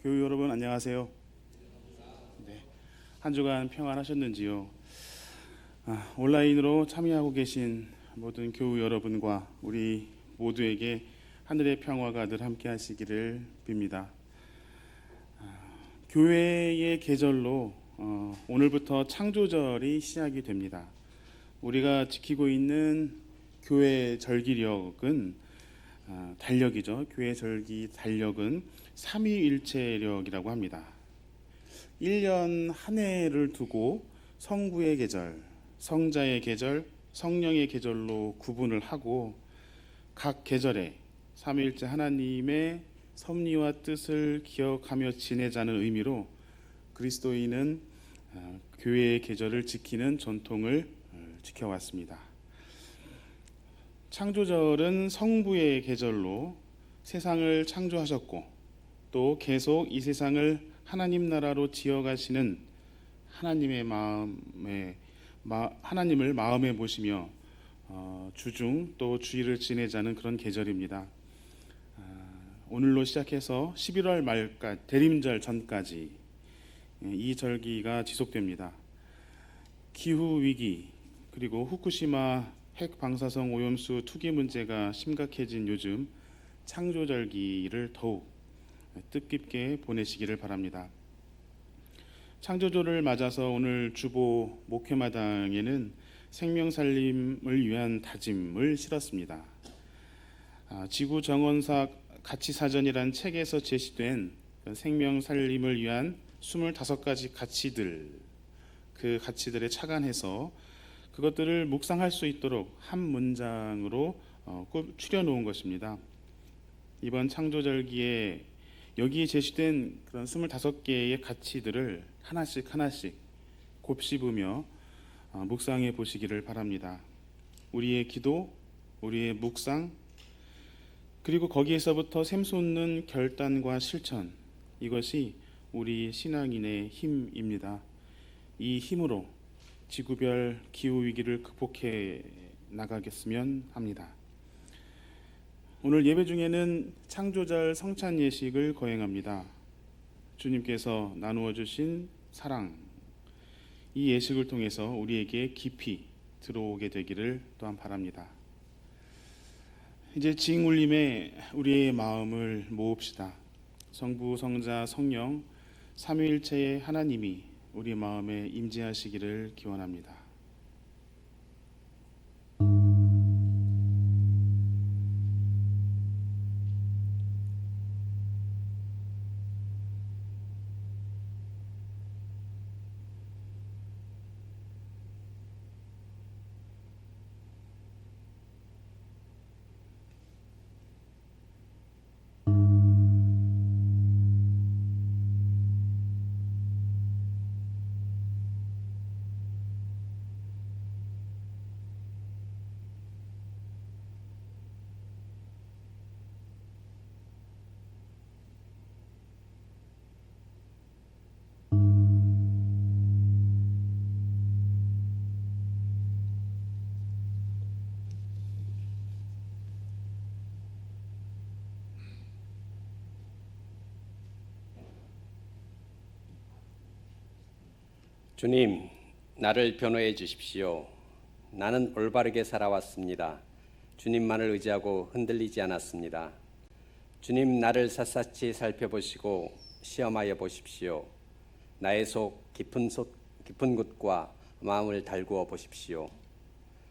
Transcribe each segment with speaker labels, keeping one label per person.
Speaker 1: 교우 여러분 안녕하세요. 네, 한 주간 평안하셨는지요? 온라인으로 참여하고 계신 모든 교우 여러분과 우리 모두에게 하늘의 평화가 늘 함께 하시기를 빕니다. 교회의 계절로 오늘부터 창조절이 시작이 됩니다. 우리가 지키고 있는 교회 절기력은 달력이죠. 교회 절기 달력은 삼위일체력이라고 합니다. 1년 한 해를 두고 성부의 계절, 성자의 계절, 성령의 계절로 구분을 하고 각 계절에 삼위일체 하나님의 섭리와 뜻을 기억하며 지내자는 의미로 그리스도인은 교회의 계절을 지키는 전통을 지켜왔습니다. 창조절은 성부의 계절로 세상을 창조하셨고 또 계속 이 세상을 하나님 나라로 지어가시는 하나님을 마음에 모시며 주중 또 주일을 지내자는 그런 계절입니다. 오늘로 시작해서 11월 말까지 대림절 전까지 이 절기가 지속됩니다. 기후 위기 그리고 후쿠시마 핵 방사성 오염수 투기 문제가 심각해진 요즘 창조절기를 더욱 뜻깊게 보내시기를 바랍니다. 창조절을 맞아서 오늘 주보 목회마당에는 생명살림을 위한 다짐을 실었습니다. 지구정원사 가치사전이란 책에서 제시된 생명살림을 위한 25가지 가치들, 그 가치들에 착안해서 그것들을 묵상할 수 있도록 한 문장으로 꼭 추려놓은 것입니다. 이번 창조절기에 여기에 제시된 그런 25개의 가치들을 하나씩 곱씹으며 묵상해 보시기를 바랍니다. 우리의 기도, 우리의 묵상, 그리고 거기에서부터 샘솟는 결단과 실천, 이것이 우리 신앙인의 힘입니다. 이 힘으로 지구별 기후위기를 극복해 나가겠으면 합니다. 오늘 예배 중에는 창조절 성찬 예식을 거행합니다. 주님께서 나누어 주신 사랑, 이 예식을 통해서 우리에게 깊이 들어오게 되기를 또한 바랍니다. 이제 징울림에 우리의 마음을 모읍시다. 성부, 성자, 성령 삼위일체의 하나님이 우리 마음에 임재하시기를 기원합니다.
Speaker 2: 주님, 나를 변호해 주십시오. 나는 올바르게 살아왔습니다. 주님만을 의지하고 흔들리지 않았습니다. 주님, 나를 샅샅이 살펴보시고 시험하여 보십시오. 나의 속 깊은 곳과 마음을 달구어 보십시오.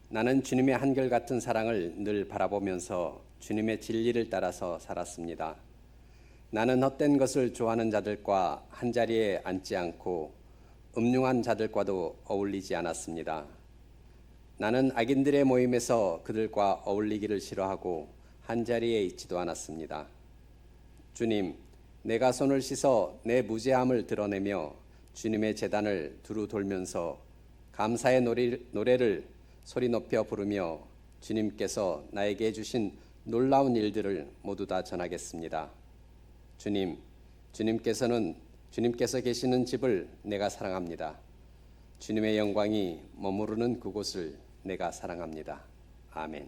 Speaker 2: 나는 주님의 한결같은 사랑을 늘 바라보면서 주님의 진리를 따라서 살았습니다. 나는 헛된 것을 좋아하는 자들과 한자리에 앉지 않고 음흉한 자들과도 어울리지 않았습니다. 나는 악인들의 모임에서 그들과 어울리기를 싫어하고 한자리에 있지도 않았습니다. 주님, 내가 손을 씻어 내 무죄함을 드러내며 주님의 제단을 두루 돌면서 감사의 노래를 소리 높여 부르며 주님께서 나에게 해주신 놀라운 일들을 모두 다 전하겠습니다. 주님께서 계시는 집을 내가 사랑합니다. 주님의 영광이 머무르는 그곳을 내가 사랑합니다. 아멘.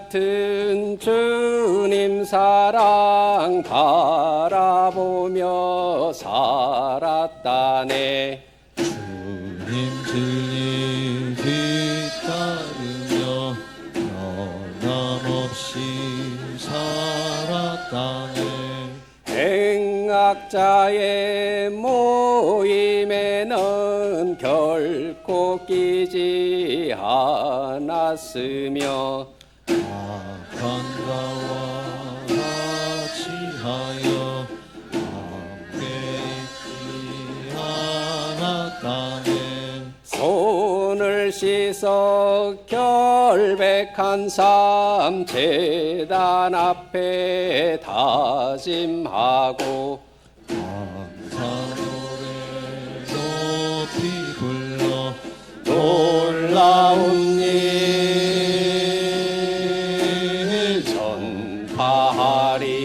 Speaker 2: 한결같은 주님 사랑 바라보며 살았다네.
Speaker 3: 주님 진리 뒤따르며 변함없이 살았다네.
Speaker 2: 행악자의 모임에는 결코 끼지 않았으며
Speaker 3: 악한 자와 같이 하여 함께 있지 않았다네.
Speaker 2: 손을 씻어 결백한 삶 제단 앞에 다짐하고
Speaker 3: 감사 노래 높이 불러
Speaker 2: 놀라운 일 전파하리.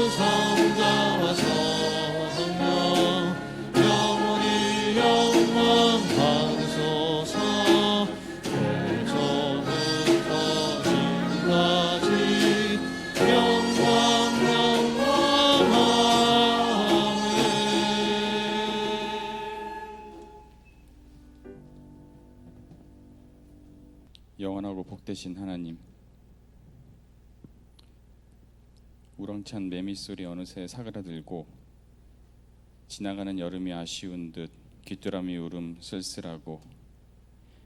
Speaker 3: 성부 성자와 성령 영원히 영원 받으소서. 태초부터 지금까지 영원 영원 아멘.
Speaker 4: 영원하고 복되신 하나님, 우렁찬 매미소리 어느새 사그라들고 지나가는 여름이 아쉬운 듯 귀뚜라미 울음 쓸쓸하고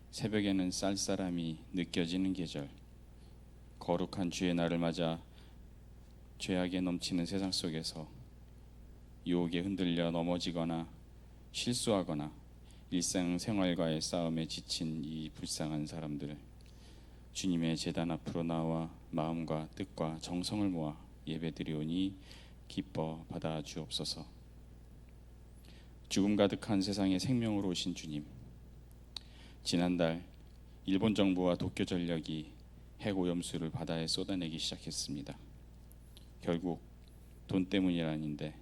Speaker 4: 새벽에는 쌀쌀함이 느껴지는 계절, 거룩한 주의 날을 맞아 죄악에 넘치는 세상 속에서 유혹에 흔들려 넘어지거나 실수하거나 일상생활과의 싸움에 지친 이 불쌍한 사람들, 주님의 제단 앞으로 나와 마음과 뜻과 정성을 모아 예배드리오니 기뻐 받아 주옵소서. 죽음 가득한 세상에 생명으로 오신 주님, 지난달 일본 정부와 도쿄 전력이 핵오염수를 바다에 쏟아내기 시작했습니다. 결국 돈 때문이라는데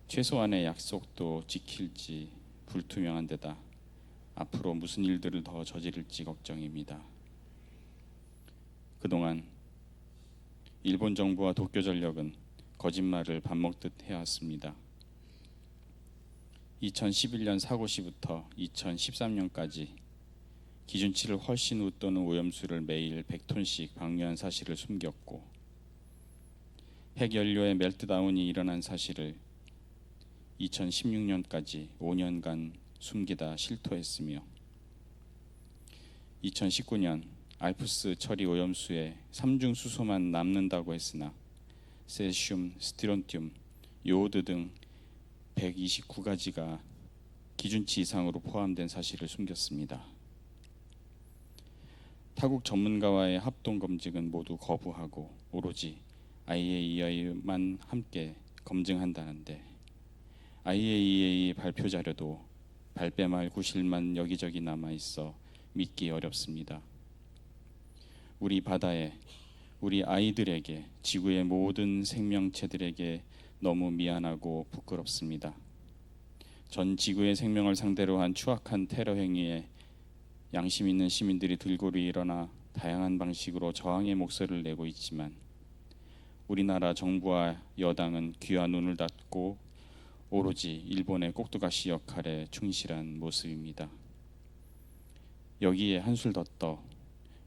Speaker 4: 최소한의 약속도 지킬지 불투명한 데다 앞으로 무슨 일들을 더 저지를지 걱정입니다. 그동안 일본 정부와 도쿄 전력은 거짓말을 밥 먹듯 해왔습니다. 2011년 사고 시부터 2013년까지 기준치를 훨씬 웃도는 오염수를 매일 100톤씩 방류한 사실을 숨겼고, 핵연료의 멜트다운이 일어난 사실을 2016년까지 5년간 숨기다 실토했으며, 2019년 알프스 처리 오염수에 삼중 수소만 남는다고 했으나 세슘, 스티론튬, 요오드 등 129가지가 기준치 이상으로 포함된 사실을 숨겼습니다. 타국 전문가와의 합동 검증은 모두 거부하고 오로지 IAEA만 함께 검증한다는데, IAEA 발표 자료도 발뺌할 구실만 여기저기 남아 있어 믿기 어렵습니다. 우리 바다에, 우리 아이들에게, 지구의 모든 생명체들에게 너무 미안하고 부끄럽습니다. 전 지구의 생명을 상대로 한 추악한 테러 행위에 양심 있는 시민들이 들고루 일어나 다양한 방식으로 저항의 목소리를 내고 있지만, 우리나라 정부와 여당은 귀와 눈을 닫고 오로지 일본의 꼭두가시 역할에 충실한 모습입니다. 여기에 한술 더 떠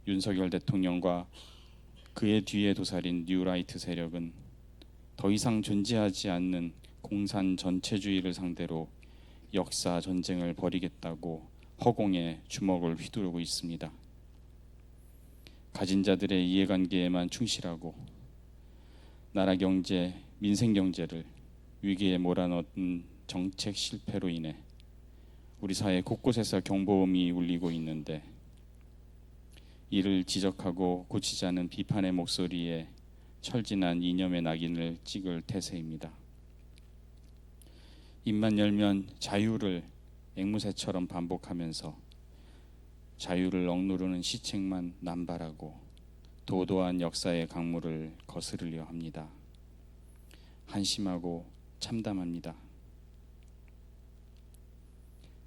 Speaker 4: 윤석열 대통령과 그의 뒤에 도사린 뉴라이트 세력은 더 이상 존재하지 않는 공산 전체주의를 상대로 역사 전쟁을 벌이겠다고 허공에 주먹을 휘두르고 있습니다. 가진 자들의 이해관계에만 충실하고 나라 경제, 민생 경제를 위기에 몰아넣은 정책 실패로 인해 우리 사회 곳곳에서 경보음이 울리고 있는데, 이를 지적하고 고치자는 비판의 목소리에 철진한 이념의 낙인을 찍을 태세입니다. 입만 열면 자유를 앵무새처럼 반복하면서 자유를 억누르는 시책만 남발하고 도도한 역사의 강물을 거스르려 합니다. 한심하고 참담합니다.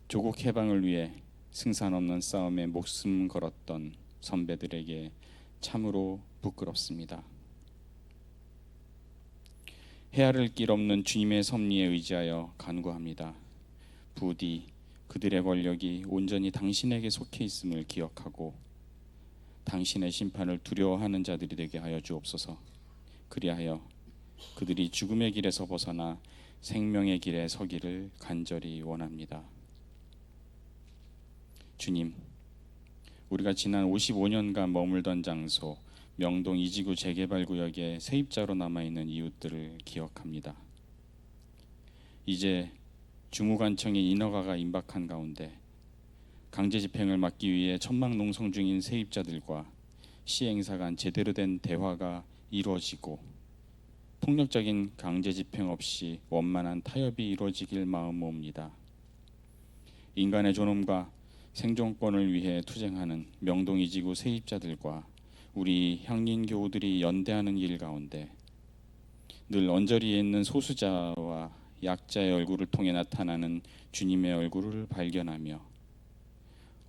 Speaker 4: 조국 해방을 위해 승산 없는 싸움에 목숨 걸었던 선배들에게 참으로 부끄럽습니다. 헤아릴 길 없는 주님의 섭리에 의지하여 간구합니다. 부디 그들의 권력이 온전히 당신에게 속해 있음을 기억하고 당신의 심판을 두려워하는 자들이 되게 하여 주옵소서. 그리하여 그들이 죽음의 길에서 벗어나 생명의 길에 서기를 간절히 원합니다. 주님, 우리가 지난 55년간 머물던 장소 명동 이지구 재개발구역에 세입자로 남아있는 이웃들을 기억합니다. 이제 주무관청의 인허가가 임박한 가운데 강제 집행을 막기 위해 천막 농성 중인 세입자들과 시행사 간 제대로 된 대화가 이루어지고 폭력적인 강제 집행 없이 원만한 타협이 이루어지길 마음모읍니다. 인간의 존엄과 생존권을 위해 투쟁하는 명동 이지구 세입자들과 우리 향린 교우들이 연대하는 일 가운데 늘 언저리에 있는 소수자와 약자의 얼굴을 통해 나타나는 주님의 얼굴을 발견하며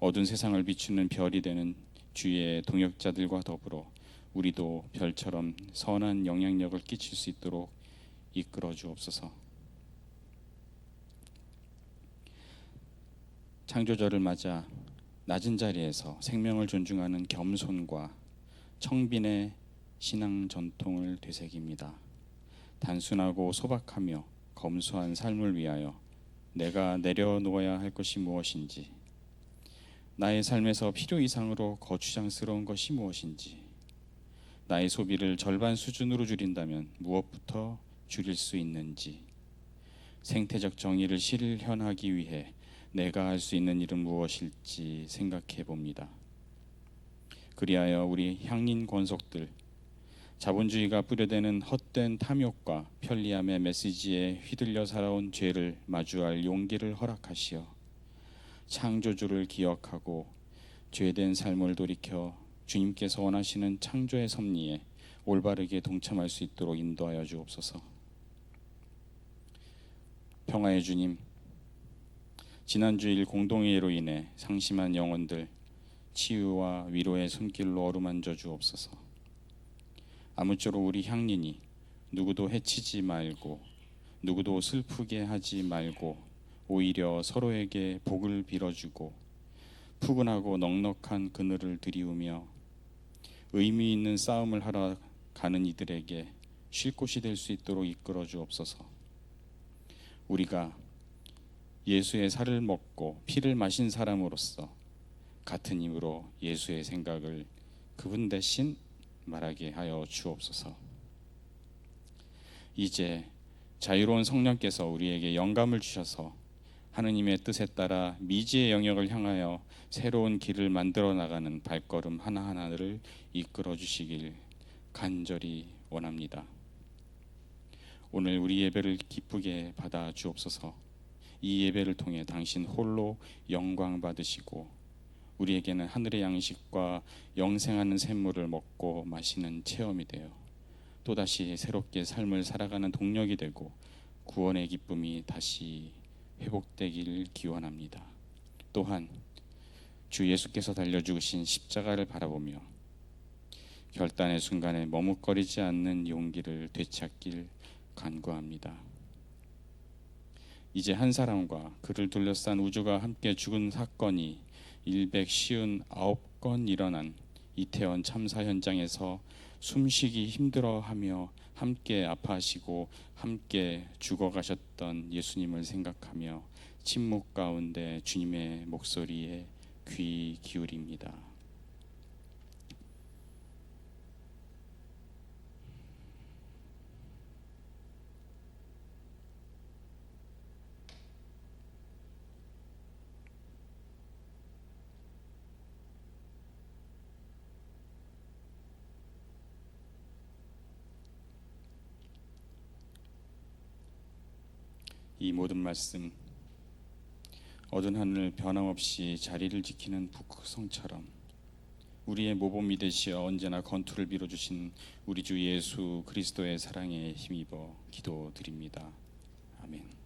Speaker 4: 어두운 세상을 비추는 별이 되는 주의 동역자들과 더불어 우리도 별처럼 선한 영향력을 끼칠 수 있도록 이끌어 주옵소서. 창조절을 맞아 낮은 자리에서 생명을 존중하는 겸손과 청빈의 신앙 전통을 되새깁니다. 단순하고 소박하며 검소한 삶을 위하여 내가 내려놓아야 할 것이 무엇인지, 나의 삶에서 필요 이상으로 거추장스러운 것이 무엇인지, 나의 소비를 절반 수준으로 줄인다면 무엇부터 줄일 수 있는지, 생태적 정의를 실현하기 위해 내가 할 수 있는 일은 무엇일지 생각해 봅니다. 그리하여 우리 향린 권속들, 자본주의가 뿌려대는 헛된 탐욕과 편리함의 메시지에 휘둘려 살아온 죄를 마주할 용기를 허락하시어 창조주를 기억하고 죄된 삶을 돌이켜 주님께서 원하시는 창조의 섭리에 올바르게 동참할 수 있도록 인도하여 주옵소서. 평화의 주님, 지난 주일 공동회의로 인해 상심한 영혼들 치유와 위로의 손길로 어루만져 주옵소서. 아무쪼록 우리 향린이 누구도 해치지 말고 누구도 슬프게 하지 말고 오히려 서로에게 복을 빌어주고 푸근하고 넉넉한 그늘을 드리우며 의미 있는 싸움을 하러 가는 이들에게 쉴 곳이 될 수 있도록 이끌어 주옵소서. 우리가 예수의 살을 먹고 피를 마신 사람으로서 같은 힘으로 예수의 생각을 그분 대신 말하게 하여 주옵소서. 이제 자유로운 성령께서 우리에게 영감을 주셔서 하느님의 뜻에 따라 미지의 영역을 향하여 새로운 길을 만들어 나가는 발걸음 하나하나를 이끌어 주시길 간절히 원합니다. 오늘 우리 예배를 기쁘게 받아 주옵소서. 이 예배를 통해 당신 홀로 영광 받으시고 우리에게는 하늘의 양식과 영생하는 샘물을 먹고 마시는 체험이 되어 또다시 새롭게 삶을 살아가는 동력이 되고 구원의 기쁨이 다시 회복되기를 기원합니다. 또한 주 예수께서 달려 죽으신 십자가를 바라보며 결단의 순간에 머뭇거리지 않는 용기를 되찾길 간구합니다. 이제 한 사람과 그를 둘러싼 우주가 함께 죽은 사건이 159건 일어난 이태원 참사 현장에서 숨쉬기 힘들어하며 함께 아파하시고 함께 죽어가셨던 예수님을 생각하며 침묵 가운데 주님의 목소리에 귀 기울입니다. 이 모든 말씀 어두운 하늘 변함없이 자리를 지키는 북극성처럼 우리의 모범이 되시어 언제나 건투를 빌어주신 우리 주 예수 그리스도의 사랑에 힘입어 기도드립니다. 아멘.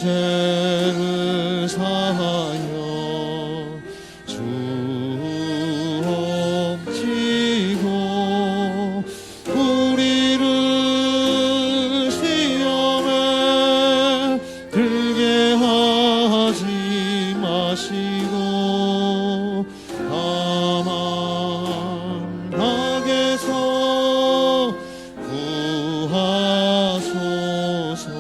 Speaker 3: 죄를 사하여 주 옵지고 우리를 시험에 들게 하지 마시고 다만 악에서 구하소서.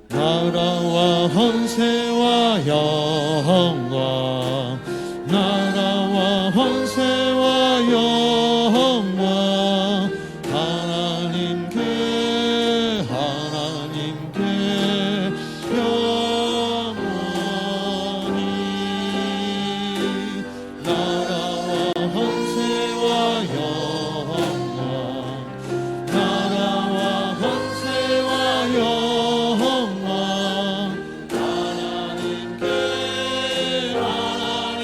Speaker 3: 나라와 헌세와 영광 나라와 헌세와 영광 하나님께 영원히 나라와 헌세와 영광 나라와 헌세와 영광 하나님께 영원히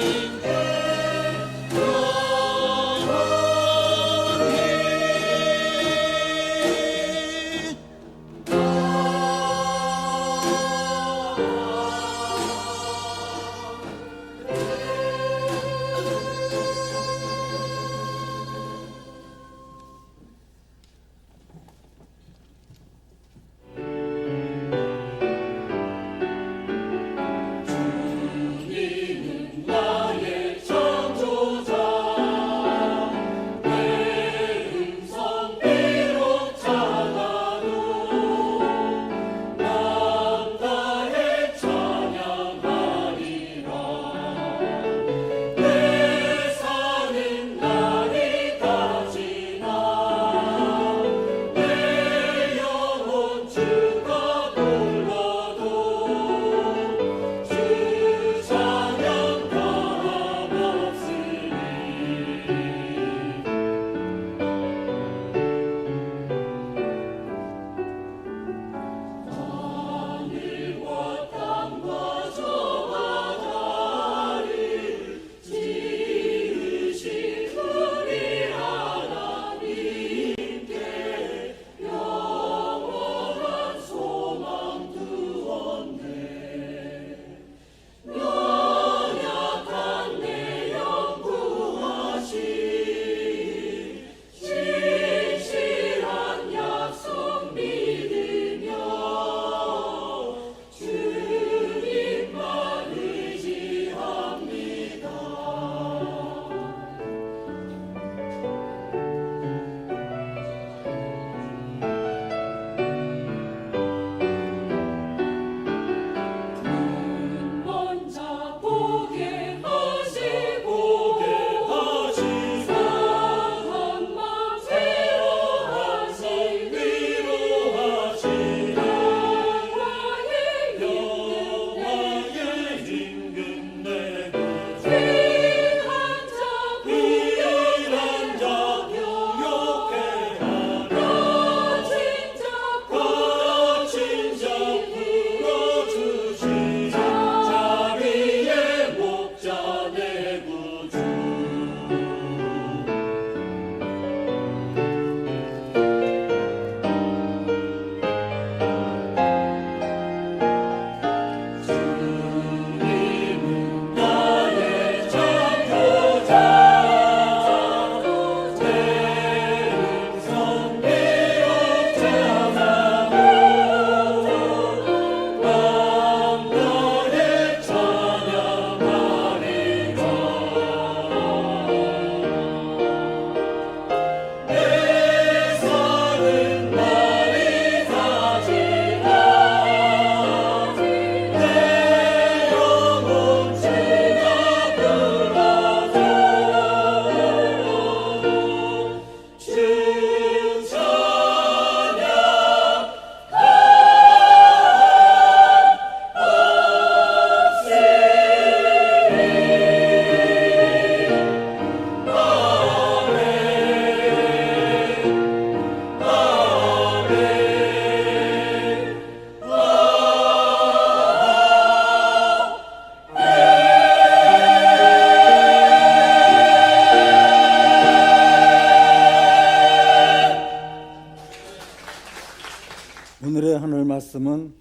Speaker 5: 말씀은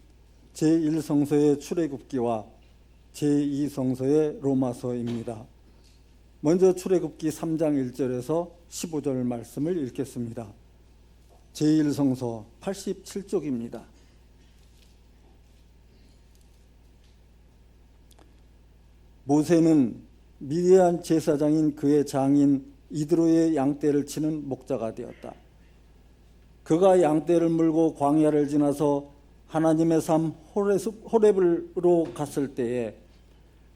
Speaker 5: 제1성서의 출애굽기와 제2성서의 로마서입니다. 먼저 출애굽기 3장 1절에서 15절 말씀을 읽겠습니다. 제1성서 87쪽입니다. 모세는 미디안 제사장인 그의 장인 이드로의 양떼를 치는 목자가 되었다. 그가 양떼를 물고 광야를 지나서 하나님의 삶 호렙으로 갔을 때에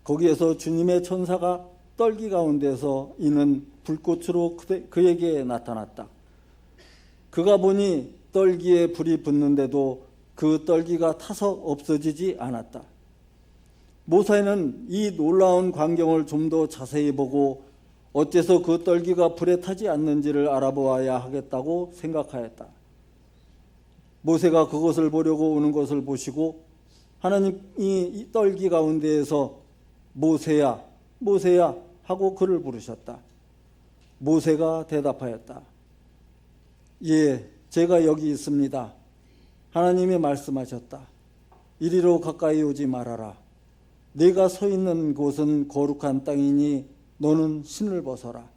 Speaker 5: 거기에서 주님의 천사가 떨기 가운데서 이는 불꽃으로 그에게 나타났다. 그가 보니 떨기에 불이 붙는데도 그 떨기가 타서 없어지지 않았다. 모세는 이 놀라운 광경을 좀 더 자세히 보고 어째서 그 떨기가 불에 타지 않는지를 알아보아야 하겠다고 생각하였다. 모세가 그것을 보려고 오는 것을 보시고 하나님이 이 떨기 가운데에서 모세야, 모세야 하고 그를 부르셨다. 모세가 대답하였다. 예, 제가 여기 있습니다. 하나님이 말씀하셨다. 이리로 가까이 오지 말아라. 내가 서 있는 곳은 거룩한 땅이니 너는 신을 벗어라.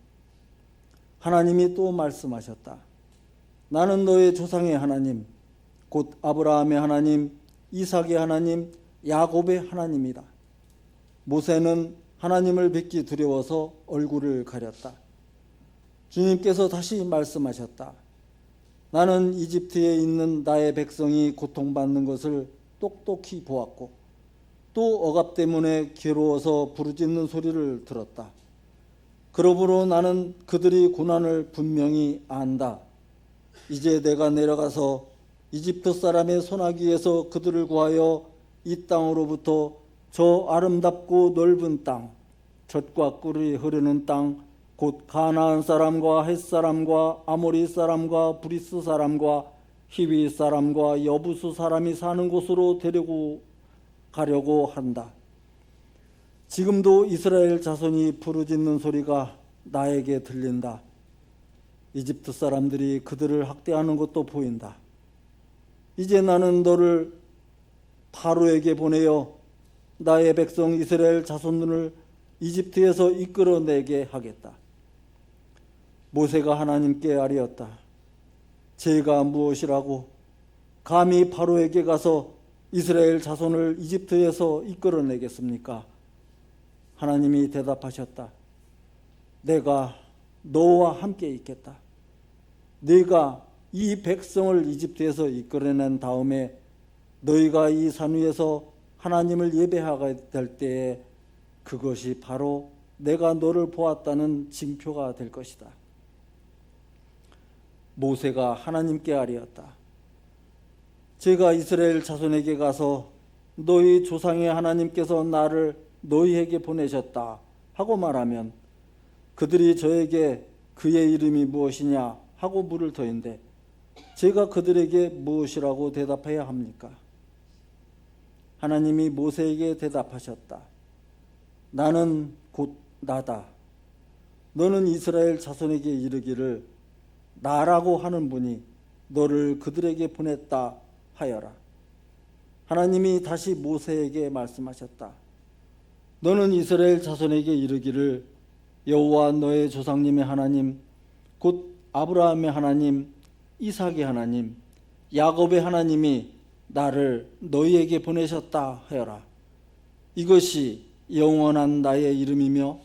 Speaker 5: 하나님이 또 말씀하셨다. 나는 너의 조상의 하나님, 곧 아브라함의 하나님, 이삭의 하나님, 야곱의 하나님이다. 모세는 하나님을 뵙기 두려워서 얼굴을 가렸다. 주님께서 다시 말씀하셨다. 나는 이집트에 있는 나의 백성이 고통받는 것을 똑똑히 보았고 또 억압 때문에 괴로워서 부르짖는 소리를 들었다. 그러므로 나는 그들이 고난을 분명히 안다. 이제 내가 내려가서 이집트 사람의 손아귀에서 그들을 구하여 이 땅으로부터 저 아름답고 넓은 땅, 젖과 꿀이 흐르는 땅, 곧 가나안 사람과 헷 사람과 아모리 사람과 브리스 사람과 히위 사람과 여부수 사람이 사는 곳으로 데리고 가려고 한다. 지금도 이스라엘 자손이 부르짖는 소리가 나에게 들린다. 이집트 사람들이 그들을 학대하는 것도 보인다. 이제 나는 너를 바로에게 보내어 나의 백성 이스라엘 자손들을 이집트에서 이끌어내게 하겠다. 모세가 하나님께 아뢰었다. 제가 무엇이라고 감히 바로에게 가서 이스라엘 자손을 이집트에서 이끌어내겠습니까? 하나님이 대답하셨다. 내가 너와 함께 있겠다. 네가 이 백성을 이집트에서 이끌어낸 다음에 너희가 이 산 위에서 하나님을 예배하게 될 때에 그것이 바로 내가 너를 보았다는 징표가 될 것이다. 모세가 하나님께 아뢰었다. 제가 이스라엘 자손에게 가서 너희 조상의 하나님께서 나를 너희에게 보내셨다 하고 말하면 그들이 저에게 그의 이름이 무엇이냐 하고 물을 터인데 제가 그들에게 무엇이라고 대답해야 합니까? 하나님이 모세에게 대답하셨다. 나는 곧 나다. 너는 이스라엘 자손에게 이르기를 나라고 하는 분이 너를 그들에게 보냈다 하여라. 하나님이 다시 모세에게 말씀하셨다. 너는 이스라엘 자손에게 이르기를 여호와 너의 조상님의 하나님 곧 아브라함의 하나님 이삭의 하나님 야곱의 하나님이 나를 너희에게 보내셨다 하여라. 이것이 영원한 나의 이름이며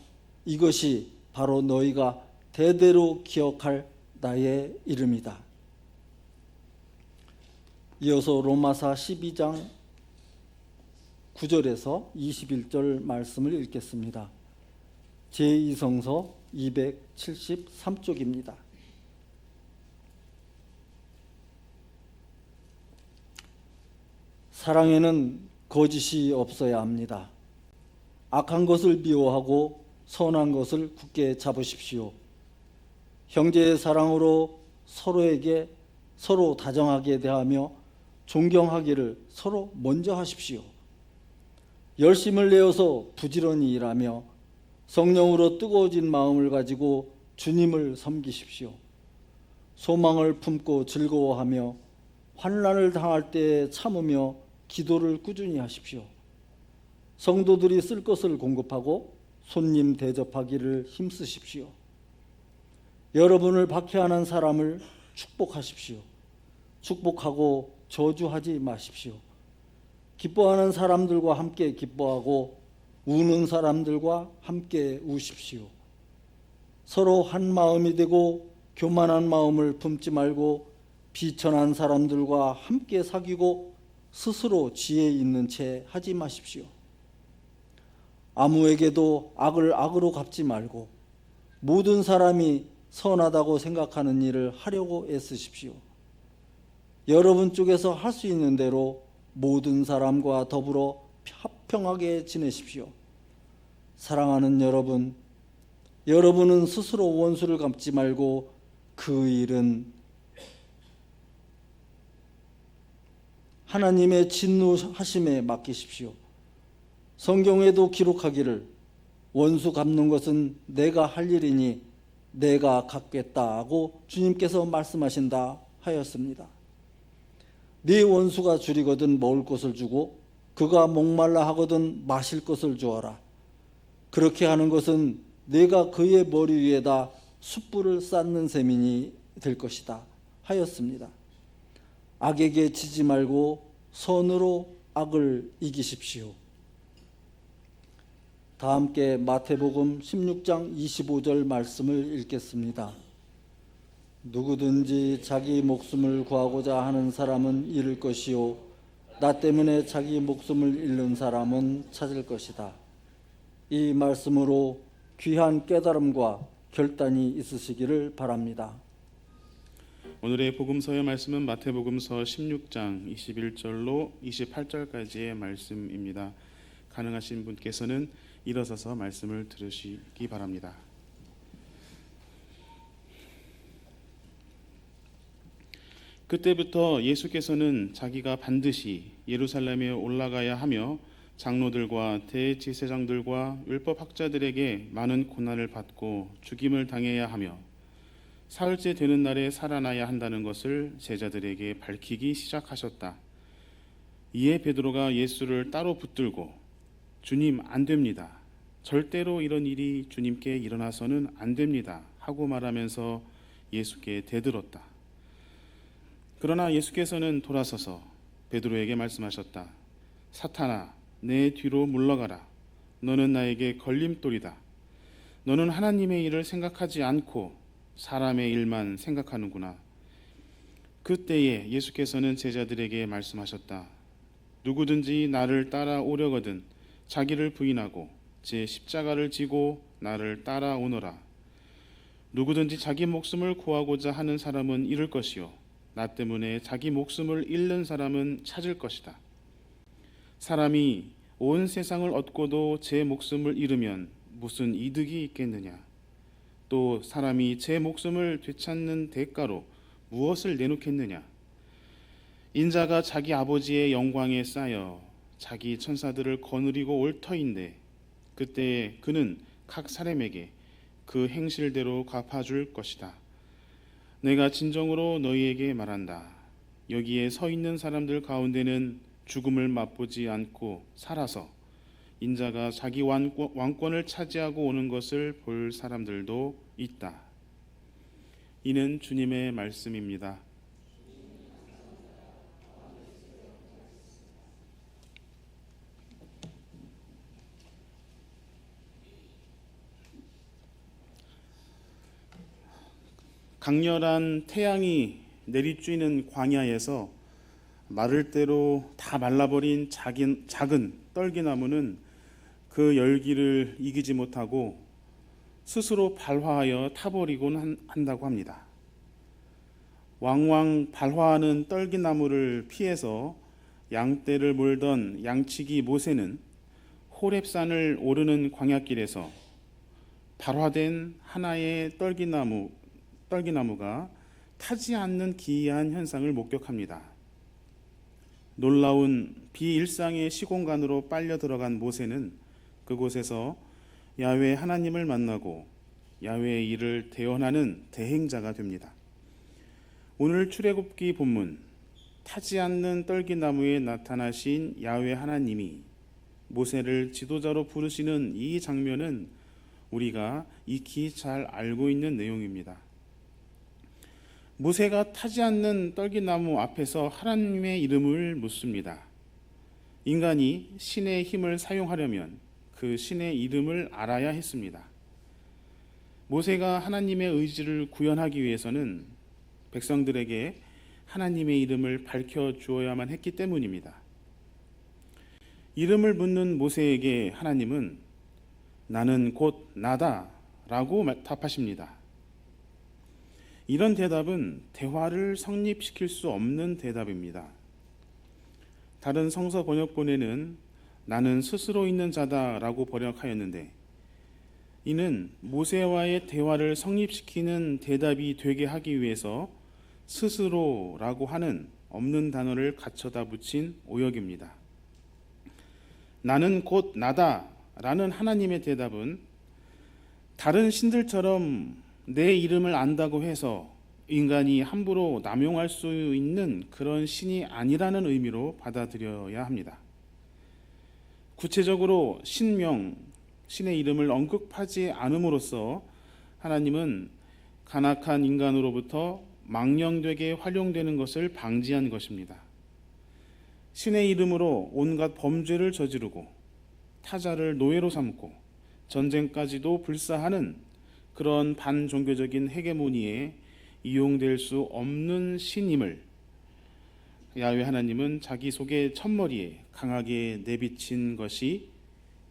Speaker 5: 이것이 바로 너희가 대대로 기억할 나의 이름이다. 이어서 로마서 12장 9절에서 21절 말씀을 읽겠습니다. 제2성서 273쪽입니다. 사랑에는 거짓이 없어야 합니다. 악한 것을 미워하고 선한 것을 굳게 잡으십시오. 형제의 사랑으로 서로에게 서로 다정하게 대하며 존경하기를 서로 먼저 하십시오. 열심을 내어서 부지런히 일하며 성령으로 뜨거워진 마음을 가지고 주님을 섬기십시오. 소망을 품고 즐거워하며 환난을 당할 때 참으며 기도를 꾸준히 하십시오. 성도들이 쓸 것을 공급하고 손님 대접하기를 힘쓰십시오. 여러분을 박해하는 사람을 축복하십시오. 축복하고 저주하지 마십시오. 기뻐하는 사람들과 함께 기뻐하고 우는 사람들과 함께 우십시오. 서로 한 마음이 되고 교만한 마음을 품지 말고 비천한 사람들과 함께 사귀고 스스로 지혜 있는 채 하지 마십시오. 아무에게도 악을 악으로 갚지 말고 모든 사람이 선하다고 생각하는 일을 하려고 애쓰십시오. 여러분 쪽에서 할 수 있는 대로 모든 사람과 더불어 화평하게 지내십시오. 사랑하는 여러분, 여러분은 스스로 원수를 갚지 말고 그 일은 하나님의 진노하심에 맡기십시오. 성경에도 기록하기를 원수 갚는 것은 내가 할 일이니 내가 갚겠다 하고 주님께서 말씀하신다 하였습니다. 네 원수가 줄이거든 먹을 것을 주고 그가 목말라 하거든 마실 것을 주어라. 그렇게 하는 것은 내가 그의 머리 위에다 숯불을 쌓는 셈이니 될 것이다 하였습니다. 악에게 지지 말고 선으로 악을 이기십시오. 다 함께 마태복음 16장 25절 말씀을 읽겠습니다. 누구든지 자기 목숨을 구하고자 하는 사람은 잃을 것이요 나 때문에 자기 목숨을 잃는 사람은 찾을 것이다. 이 말씀으로 귀한 깨달음과 결단이 있으시기를 바랍니다.
Speaker 1: 오늘의 복음서의 말씀은 마태복음서 16장 21절로 28절까지의 말씀입니다. 가능하신 분께서는 일어서서 말씀을 들으시기 바랍니다. 그때부터 예수께서는 자기가 반드시 예루살렘에 올라가야 하며 장로들과 대제사장들과 율법학자들에게 많은 고난을 받고 죽임을 당해야 하며 사흘째 되는 날에 살아나야 한다는 것을 제자들에게 밝히기 시작하셨다. 이에 베드로가 예수를 따로 붙들고 주님, 안 됩니다. 절대로 이런 일이 주님께 일어나서는 안 됩니다. 하고 말하면서 예수께 대들었다. 그러나 예수께서는 돌아서서 베드로에게 말씀하셨다. 사탄아, 내 뒤로 물러가라. 너는 나에게 걸림돌이다. 너는 하나님의 일을 생각하지 않고 사람의 일만 생각하는구나. 그때에 예수께서는 제자들에게 말씀하셨다. 누구든지 나를 따라오려거든 자기를 부인하고 제 십자가를 지고 나를 따라오너라. 누구든지 자기 목숨을 구하고자 하는 사람은 잃을 것이요 나 때문에 자기 목숨을 잃는 사람은 찾을 것이다. 사람이 온 세상을 얻고도 제 목숨을 잃으면 무슨 이득이 있겠느냐? 또 사람이 제 목숨을 되찾는 대가로 무엇을 내놓겠느냐? 인자가 자기 아버지의 영광에 쌓여 자기 천사들을 거느리고 올 터인데 그때 그는 각 사람에게 그 행실대로 갚아줄 것이다. 내가 진정으로 너희에게 말한다. 여기에 서 있는 사람들 가운데는 죽음을 맛보지 않고 살아서 인자가 자기 왕권을 차지하고 오는 것을 볼 사람들도 있다. 이는 주님의 말씀입니다. 강렬한 태양이 내리쬐는 광야에서 마를 대로 다 말라버린 작은 떨기나무는 그 열기를 이기지 못하고 스스로 발화하여 타버리곤 한다고 합니다. 왕왕 발화하는 떨기나무를 피해서 양떼를 몰던 양치기 모세는 호렙산을 오르는 광야길에서 발화된 하나의 떨기나무가 타지 않는 기이한 현상을 목격합니다. 놀라운 비일상의 시공간으로 빨려 들어간 모세는 그곳에서 야훼 하나님을 만나고 야훼의 일을 대언하는 대행자가 됩니다. 오늘 출애굽기 본문 타지 않는 떨기나무에 나타나신 야훼 하나님이 모세를 지도자로 부르시는 이 장면은 우리가 익히 잘 알고 있는 내용입니다. 모세가 타지 않는 떨기나무 앞에서 하나님의 이름을 묻습니다. 인간이 신의 힘을 사용하려면 그 신의 이름을 알아야 했습니다. 모세가 하나님의 의지를 구현하기 위해서는 백성들에게 하나님의 이름을 밝혀 주어야만 했기 때문입니다. 이름을 묻는 모세에게 하나님은 나는 곧 나다 라고 답하십니다. 이런 대답은 대화를 성립시킬 수 없는 대답입니다. 다른 성서 번역본에는 나는 스스로 있는 자다 라고 번역하였는데, 이는 모세와의 대화를 성립시키는 대답이 되게 하기 위해서 스스로라고 하는 없는 단어를 갖춰다 붙인 오역입니다. 나는 곧 나다 라는 하나님의 대답은 다른 신들처럼 내 이름을 안다고 해서 인간이 함부로 남용할 수 있는 그런 신이 아니라는 의미로 받아들여야 합니다. 구체적으로 신명, 신의 이름을 언급하지 않음으로써 하나님은 간악한 인간으로부터 망령되게 활용되는 것을 방지한 것입니다. 신의 이름으로 온갖 범죄를 저지르고 타자를 노예로 삼고 전쟁까지도 불사하는 그런 반종교적인 헤게모니에 이용될 수 없는 신임을 야훼 하나님은 자기 속의 첫머리에 강하게 내비친 것이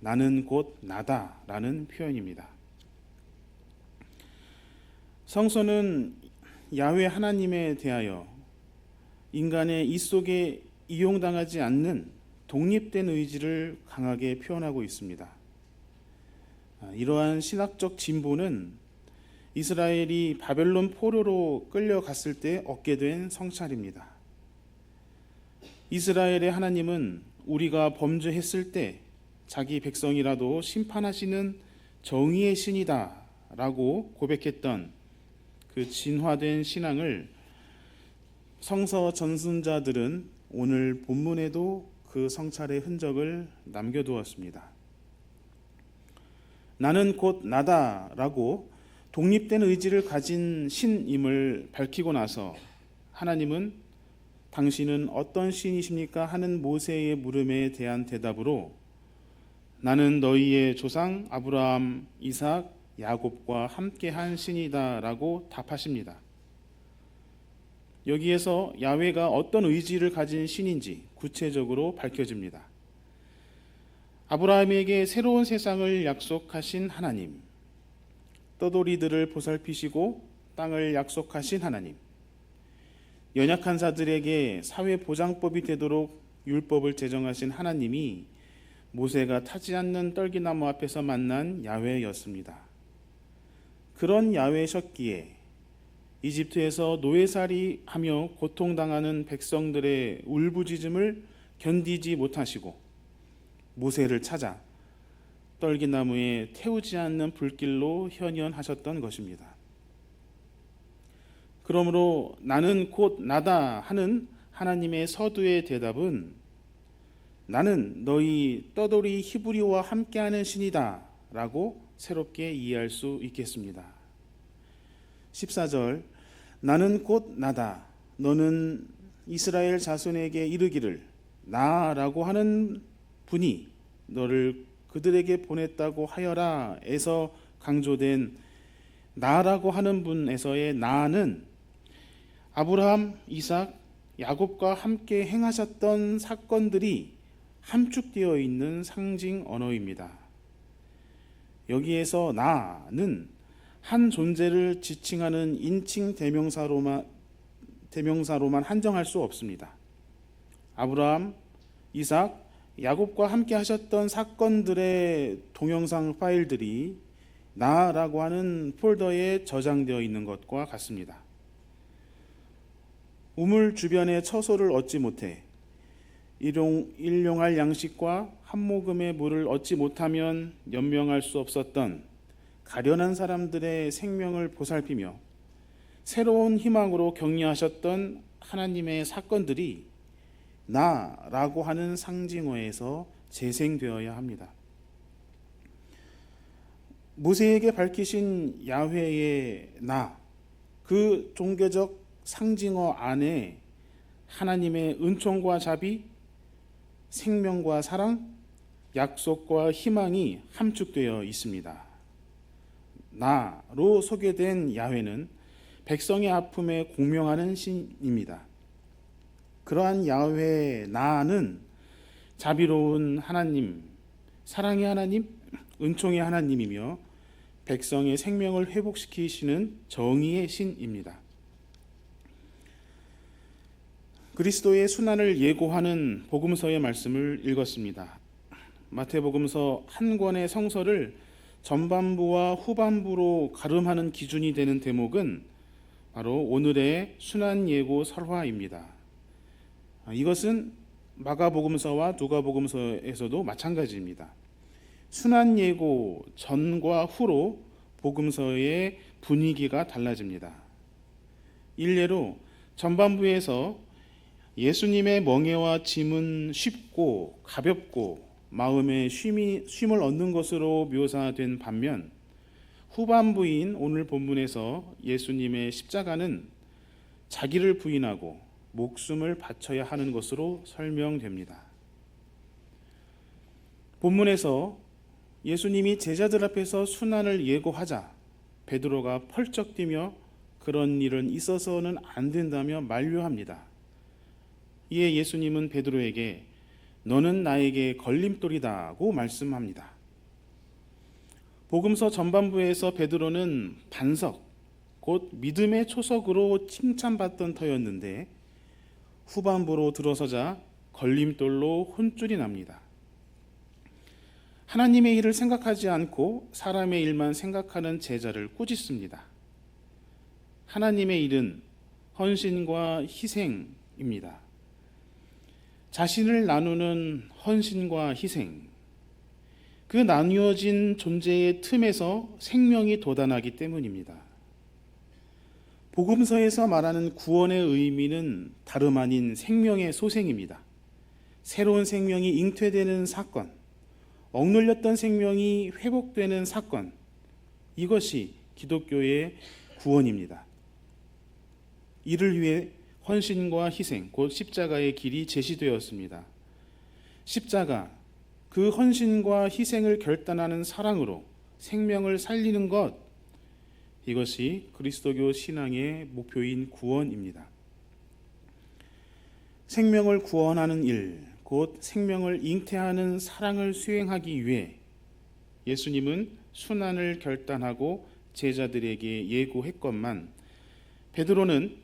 Speaker 1: 나는 곧 나다라는 표현입니다. 성서는 야훼 하나님에 대하여 인간의 이 속에 이용당하지 않는 독립된 의지를 강하게 표현하고 있습니다. 이러한 신학적 진보는 이스라엘이 바벨론 포로로 끌려갔을 때 얻게 된 성찰입니다. 이스라엘의 하나님은 우리가 범죄했을 때 자기 백성이라도 심판하시는 정의의 신이다 라고 고백했던 그 진화된 신앙을 성서 전승자들은 오늘 본문에도 그 성찰의 흔적을 남겨두었습니다. 나는 곧 나다라고 독립된 의지를 가진 신임을 밝히고 나서 하나님은 당신은 어떤 신이십니까? 하는 모세의 물음에 대한 대답으로 나는 너희의 조상 아브라함, 이삭, 야곱과 함께한 신이다라고 답하십니다. 여기에서 야훼가 어떤 의지를 가진 신인지 구체적으로 밝혀집니다. 아브라함에게 새로운 세상을 약속하신 하나님, 떠돌이들을 보살피시고 땅을 약속하신 하나님, 연약한 자들에게 사회보장법이 되도록 율법을 제정하신 하나님이 모세가 타지 않는 떨기나무 앞에서 만난 야훼였습니다. 그런 야훼셨기에 이집트에서 노예살이하며 고통당하는 백성들의 울부짖음을 견디지 못하시고 모세를 찾아 떨기나무에 태우지 않는 불길로 현현하셨던 것입니다. 그러므로 나는 곧 나다 하는 하나님의 서두의 대답은 나는 너희 떠돌이 히브리와 함께하는 신이다 라고 새롭게 이해할 수 있겠습니다. 14절 나는 곧 나다 너는 이스라엘 자손에게 이르기를 나라고 하는 분이 너를 그들에게 보냈다고 하여라 에서 강조된 나라고 하는 분에서의 나는 아브라함, 이삭, 야곱과 함께 행하셨던 사건들이 함축되어 있는 상징 언어입니다. 여기에서 나는 한 존재를 지칭하는 인칭 대명사로만 한정할 수 없습니다. 아브라함, 이삭, 야곱과 함께 하셨던 사건들의 동영상 파일들이 나라고 하는 폴더에 저장되어 있는 것과 같습니다. 우물 주변에 처소를 얻지 못해 일용할 양식과 한 모금의 물을 얻지 못하면 연명할 수 없었던 가련한 사람들의 생명을 보살피며 새로운 희망으로 격려하셨던 하나님의 사건들이 나라고 하는 상징어에서 재생되어야 합니다. 모세에게 밝히신 야훼의 나, 그 종교적 상징어 안에 하나님의 은총과 자비, 생명과 사랑, 약속과 희망이 함축되어 있습니다. 나로 소개된 야훼는 백성의 아픔에 공명하는 신입니다. 그러한 야훼 나는 자비로운 하나님, 사랑의 하나님, 은총의 하나님이며 백성의 생명을 회복시키시는 정의의 신입니다. 그리스도의 순환을 예고하는 복음서의 말씀을 읽었습니다. 마태복음서 한 권의 성서를 전반부와 후반부로 가름하는 기준이 되는 대목은 바로 오늘의 순환 예고 설화입니다. 이것은 마가복음서와 누가복음서에서도 마찬가지입니다. 순환 예고 전과 후로 복음서의 분위기가 달라집니다. 일례로 전반부에서 예수님의 멍에와 짐은 쉽고 가볍고 마음에 쉼을 얻는 것으로 묘사된 반면 후반부인 오늘 본문에서 예수님의 십자가는 자기를 부인하고 목숨을 바쳐야 하는 것으로 설명됩니다. 본문에서 예수님이 제자들 앞에서 순환을 예고하자 베드로가 펄쩍 뛰며 그런 일은 있어서는 안 된다며 만류합니다. 이에 예수님은 베드로에게 너는 나에게 걸림돌이다고 말씀합니다. 복음서 전반부에서 베드로는 반석, 곧 믿음의 초석으로 칭찬받던 터였는데 후반부로 들어서자 걸림돌로 혼쭐이 납니다. 하나님의 일을 생각하지 않고 사람의 일만 생각하는 제자를 꾸짖습니다. 하나님의 일은 헌신과 희생입니다. 자신을 나누는 헌신과 희생, 그 나뉘어진 존재의 틈에서 생명이 돋아나기 때문입니다. 복음서에서 말하는 구원의 의미는 다름 아닌 생명의 소생입니다. 새로운 생명이 잉태되는 사건, 억눌렸던 생명이 회복되는 사건, 이것이 기독교의 구원입니다. 이를 위해 헌신과 희생, 곧 십자가의 길이 제시되었습니다. 십자가, 그 헌신과 희생을 결단하는 사랑으로 생명을 살리는 것, 이것이 그리스도교 신앙의 목표인 구원입니다. 생명을 구원하는 일, 곧 생명을 잉태하는 사랑을 수행하기 위해 예수님은 순환을 결단하고 제자들에게 예고했건만 베드로는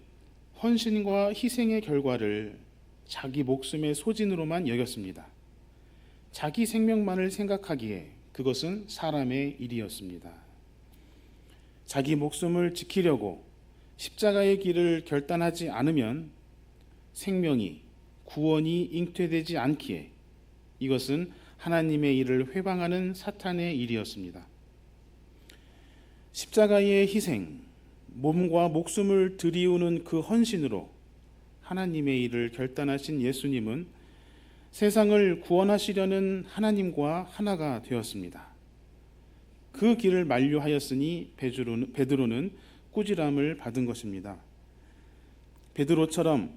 Speaker 1: 헌신과 희생의 결과를 자기 목숨의 소진으로만 여겼습니다. 자기 생명만을 생각하기에 그것은 사람의 일이었습니다. 자기 목숨을 지키려고 십자가의 길을 결단하지 않으면 생명이, 구원이 잉태되지 않기에 이것은 하나님의 일을 회방하는 사탄의 일이었습니다. 십자가의 희생, 몸과 목숨을 들이우는 그 헌신으로 하나님의 일을 결단하신 예수님은 세상을 구원하시려는 하나님과 하나가 되었습니다. 그 길을 만류하였으니 베드로는 꾸지람을 받은 것입니다. 베드로처럼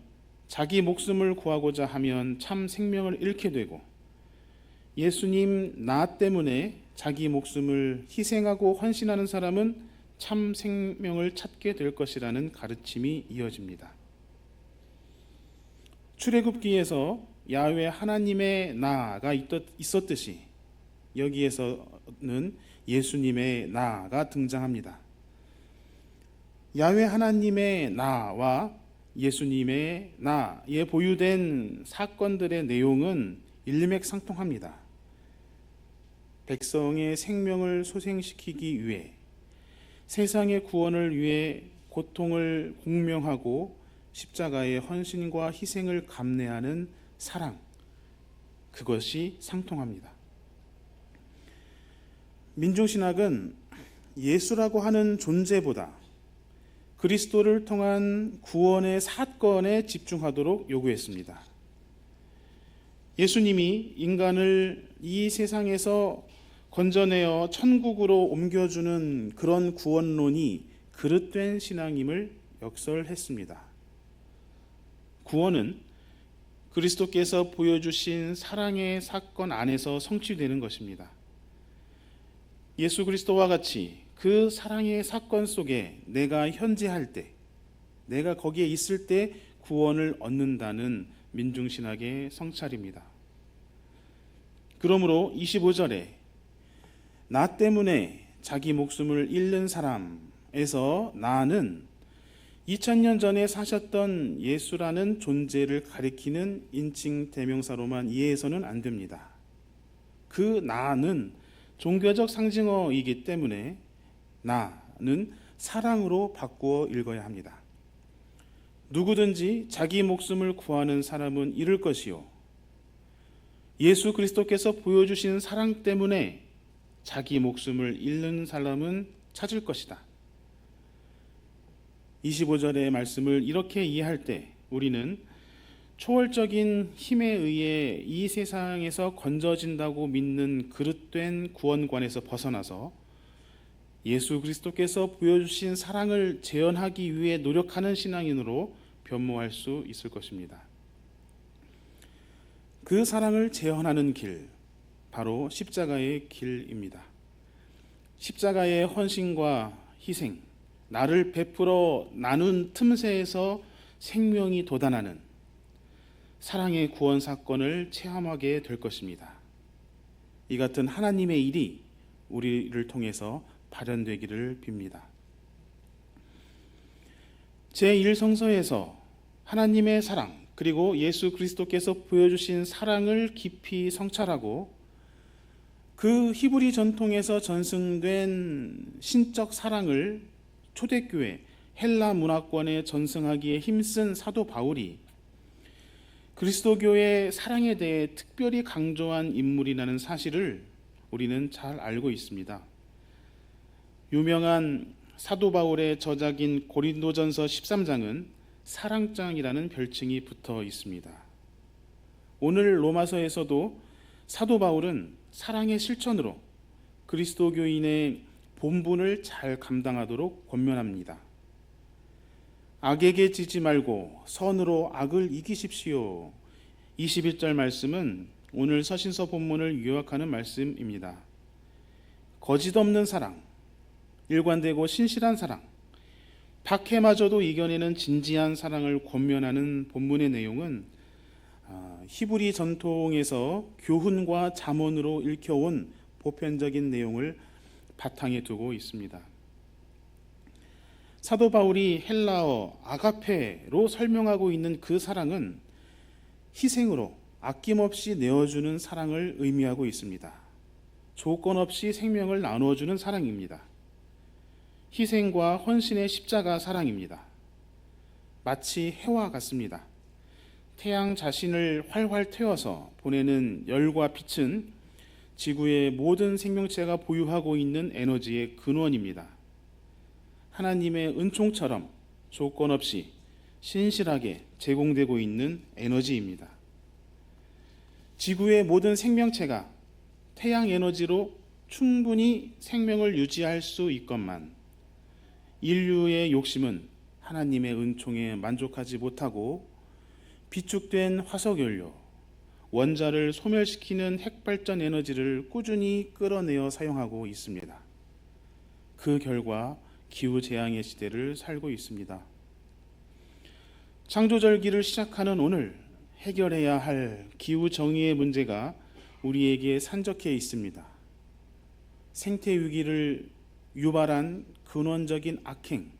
Speaker 1: 자기 목숨을 구하고자 하면 참 생명을 잃게 되고 예수님 나 때문에 자기 목숨을 희생하고 헌신하는 사람은 참 생명을 찾게 될 것이라는 가르침이 이어집니다. 출애굽기에서 야훼 하나님의 나가 있었듯이 여기에서는 예수님의 나가 등장합니다. 야훼 하나님의 나와 예수님의 나에 보유된 사건들의 내용은 일맥상통합니다. 백성의 생명을 소생시키기 위해 세상의 구원을 위해 고통을 공명하고 십자가의 헌신과 희생을 감내하는 사랑, 그것이 상통합니다. 민중신학은 예수라고 하는 존재보다 그리스도를 통한 구원의 사건에 집중하도록 요구했습니다. 예수님이 인간을 이 세상에서 건져내어 천국으로 옮겨주는 그런 구원론이 그릇된 신앙임을 역설했습니다. 구원은 그리스도께서 보여주신 사랑의 사건 안에서 성취되는 것입니다. 예수 그리스도와 같이 그 사랑의 사건 속에 내가 현재할 때, 내가 거기에 있을 때 구원을 얻는다는 민중신학의 성찰입니다. 그러므로 25절에 나 때문에 자기 목숨을 잃는 사람에서 나는 2000년 전에 사셨던 예수라는 존재를 가리키는 인칭 대명사로만 이해해서는 안 됩니다. 그 나는 종교적 상징어이기 때문에 나는 사랑으로 바꾸어 읽어야 합니다. 누구든지 자기 목숨을 구하는 사람은 잃을 것이요, 예수 그리스도께서 보여주신 사랑 때문에 자기 목숨을 잃는 사람은 찾을 것이다. 25절의 말씀을 이렇게 이해할 때 우리는 초월적인 힘에 의해 이 세상에서 건져진다고 믿는 그릇된 구원관에서 벗어나서 예수 그리스도께서 보여주신 사랑을 재현하기 위해 노력하는 신앙인으로 변모할 수 있을 것입니다. 그 사랑을 재현하는 길, 바로 십자가의 길입니다. 십자가의 헌신과 희생, 나를 베풀어 나눈 틈새에서 생명이 돋아나는 사랑의 구원 사건을 체험하게 될 것입니다. 이 같은 하나님의 일이 우리를 통해서 발현되기를 빕니다. 제1성서에서 하나님의 사랑, 그리고 예수 그리스도께서 보여주신 사랑을 깊이 성찰하고 그 히브리 전통에서 전승된 신적 사랑을 초대교회 헬라 문화권에 전승하기에 힘쓴 사도 바울이 그리스도교의 사랑에 대해 특별히 강조한 인물이라는 사실을 우리는 잘 알고 있습니다. 유명한 사도 바울의 저작인 고린도전서 13장은 사랑장이라는 별칭이 붙어 있습니다. 오늘 로마서에서도 사도 바울은 사랑의 실천으로 그리스도교인의 본분을 잘 감당하도록 권면합니다. 악에게 지지 말고 선으로 악을 이기십시오. 21절 말씀은 오늘 서신서 본문을 요약하는 말씀입니다. 거짓 없는 사랑, 일관되고 신실한 사랑, 박해마저도 이겨내는 진지한 사랑을 권면하는 본문의 내용은 히브리 전통에서 교훈과 잠언으로 읽혀온 보편적인 내용을 바탕에 두고 있습니다. 사도 바울이 헬라어 아가페로 설명하고 있는 그 사랑은 희생으로 아낌없이 내어주는 사랑을 의미하고 있습니다. 조건 없이 생명을 나누어주는 사랑입니다. 희생과 헌신의 십자가 사랑입니다. 마치 해와 같습니다. 태양 자신을 활활 태워서 보내는 열과 빛은 지구의 모든 생명체가 보유하고 있는 에너지의 근원입니다. 하나님의 은총처럼 조건 없이 신실하게 제공되고 있는 에너지입니다. 지구의 모든 생명체가 태양 에너지로 충분히 생명을 유지할 수 있건만 인류의 욕심은 하나님의 은총에 만족하지 못하고 비축된 화석연료, 원자를 소멸시키는 핵발전 에너지를 꾸준히 끌어내어 사용하고 있습니다. 그 결과 기후재앙의 시대를 살고 있습니다. 창조절기를 시작하는 오늘 해결해야 할 기후정의의 문제가 우리에게 산적해 있습니다. 생태위기를 유발한 근원적인 악행,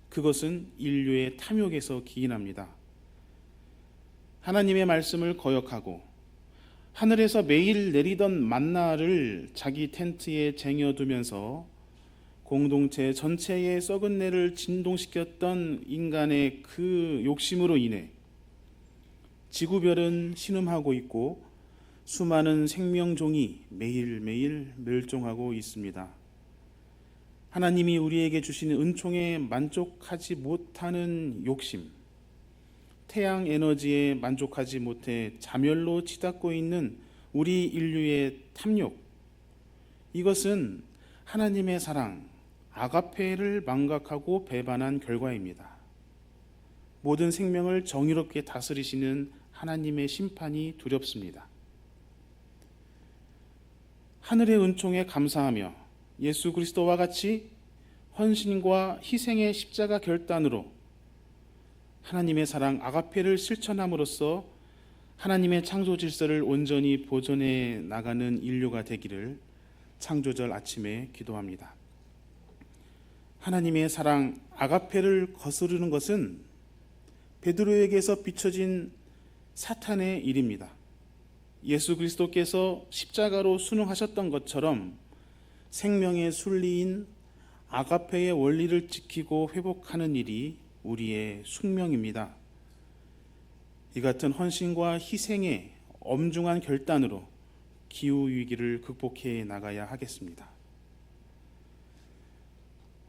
Speaker 1: 그것은 인류의 탐욕에서 기인합니다. 하나님의 말씀을 거역하고 하늘에서 매일 내리던 만나를 자기 텐트에 쟁여두면서 공동체 전체의 썩은 내를 진동시켰던 인간의 그 욕심으로 인해 지구별은 신음하고 있고 수많은 생명종이 매일매일 멸종하고 있습니다. 하나님이 우리에게 주시는 은총에 만족하지 못하는 욕심, 태양 에너지에 만족하지 못해 자멸로 치닫고 있는 우리 인류의 탐욕, 이것은 하나님의 사랑, 아가페를 망각하고 배반한 결과입니다. 모든 생명을 정의롭게 다스리시는 하나님의 심판이 두렵습니다. 하늘의 은총에 감사하며 예수 그리스도와 같이 헌신과 희생의 십자가 결단으로 하나님의 사랑 아가페를 실천함으로써 하나님의 창조 질서를 온전히 보존해 나가는 인류가 되기를 창조절 아침에 기도합니다. 하나님의 사랑 아가페를 거스르는 것은 베드로에게서 비춰진 사탄의 일입니다. 예수 그리스도께서 십자가로 순응하셨던 것처럼 생명의 순리인 아가페의 원리를 지키고 회복하는 일이 우리의 숙명입니다. 이 같은 헌신과 희생의 엄중한 결단으로 기후 위기를 극복해 나가야 하겠습니다.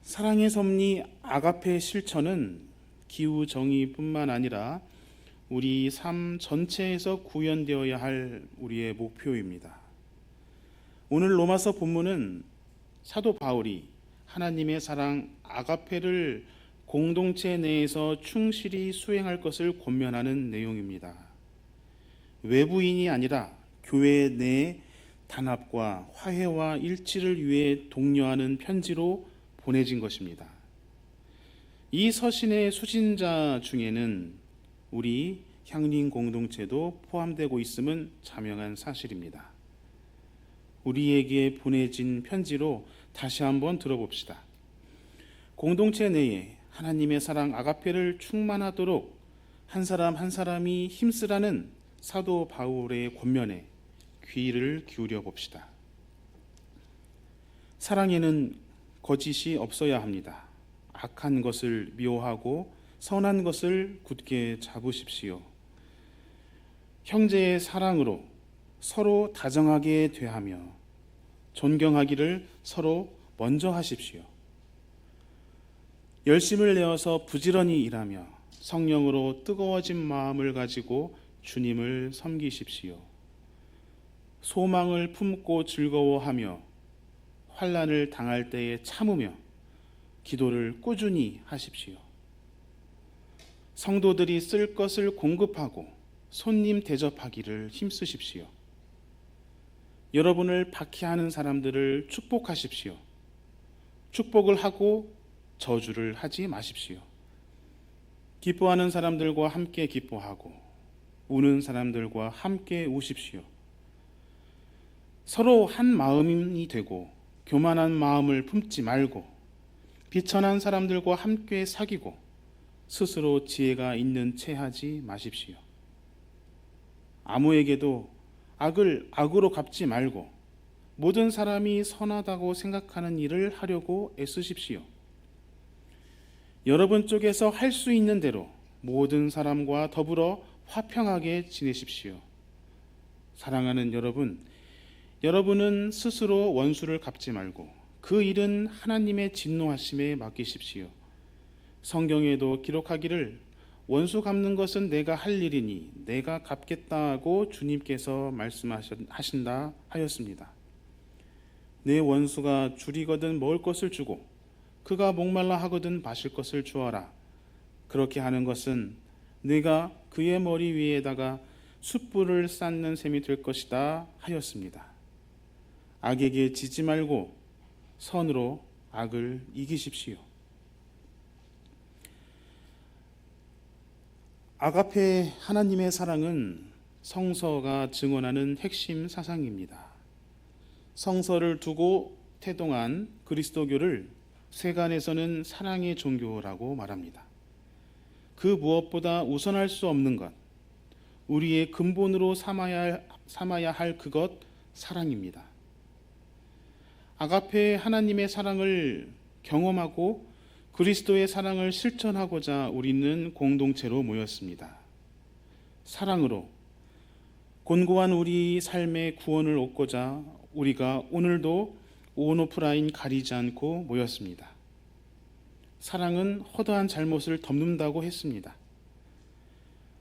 Speaker 1: 사랑의 섭리 아가페 실천은 기후 정의뿐만 아니라 우리 삶 전체에서 구현되어야 할 우리의 목표입니다. 오늘 로마서 본문은 사도 바울이 하나님의 사랑 아가페를 공동체 내에서 충실히 수행할 것을 권면하는 내용입니다. 외부인이 아니라 교회 내 단합과 화해와 일치를 위해 독려하는 편지로 보내진 것입니다. 이 서신의 수신자 중에는 우리 향림 공동체도 포함되고 있음은 자명한 사실입니다. 우리에게 보내진 편지로 다시 한번 들어봅시다. 공동체 내에 하나님의 사랑 아가페를 충만하도록 한 사람 한 사람이 힘쓰라는 사도 바울의 권면에 귀를 기울여 봅시다. 사랑에는 거짓이 없어야 합니다. 악한 것을 미워하고 선한 것을 굳게 잡으십시오. 형제의 사랑으로 서로 다정하게 대하며 존경하기를 서로 먼저 하십시오. 열심을 내어서 부지런히 일하며 성령으로 뜨거워진 마음을 가지고 주님을 섬기십시오. 소망을 품고 즐거워하며 환난을 당할 때에 참으며 기도를 꾸준히 하십시오. 성도들이 쓸 것을 공급하고 손님 대접하기를 힘쓰십시오. 여러분을 박해하는 사람들을 축복하십시오. 축복을 하고 저주를 하지 마십시오. 기뻐하는 사람들과 함께 기뻐하고 우는 사람들과 함께 우십시오. 서로 한 마음이 되고 교만한 마음을 품지 말고 비천한 사람들과 함께 사귀고 스스로 지혜가 있는 채 하지 마십시오. 아무에게도 악을 악으로 갚지 말고 모든 사람이 선하다고 생각하는 일을 하려고 애쓰십시오. 여러분 쪽에서 할 수 있는 대로 모든 사람과 더불어 화평하게 지내십시오. 사랑하는 여러분, 여러분은 스스로 원수를 갚지 말고 그 일은 하나님의 진노하심에 맡기십시오. 성경에도 기록하기를 원수 갚는 것은 내가 할 일이니 내가 갚겠다 하고 주님께서 말씀하신다 하였습니다. 내 원수가 줄이거든 먹을 것을 주고 그가 목말라 하거든 마실 것을 주어라. 그렇게 하는 것은 내가 그의 머리 위에다가 숯불을 쌓는 셈이 될 것이다 하였습니다. 악에게 지지 말고 선으로 악을 이기십시오. 아가페 하나님의 사랑은 성서가 증언하는 핵심 사상입니다. 성서를 두고 태동한 그리스도교를 세간에서는 사랑의 종교라고 말합니다. 그 무엇보다 우선할 수 없는 것, 우리의 근본으로 삼아야 할 그것, 사랑입니다. 아가페 하나님의 사랑을 경험하고 그리스도의 사랑을 실천하고자 우리는 공동체로 모였습니다. 사랑으로 곤고한 우리 삶의 구원을 얻고자 우리가 오늘도 온오프라인 가리지 않고 모였습니다. 사랑은 허다한 잘못을 덮는다고 했습니다.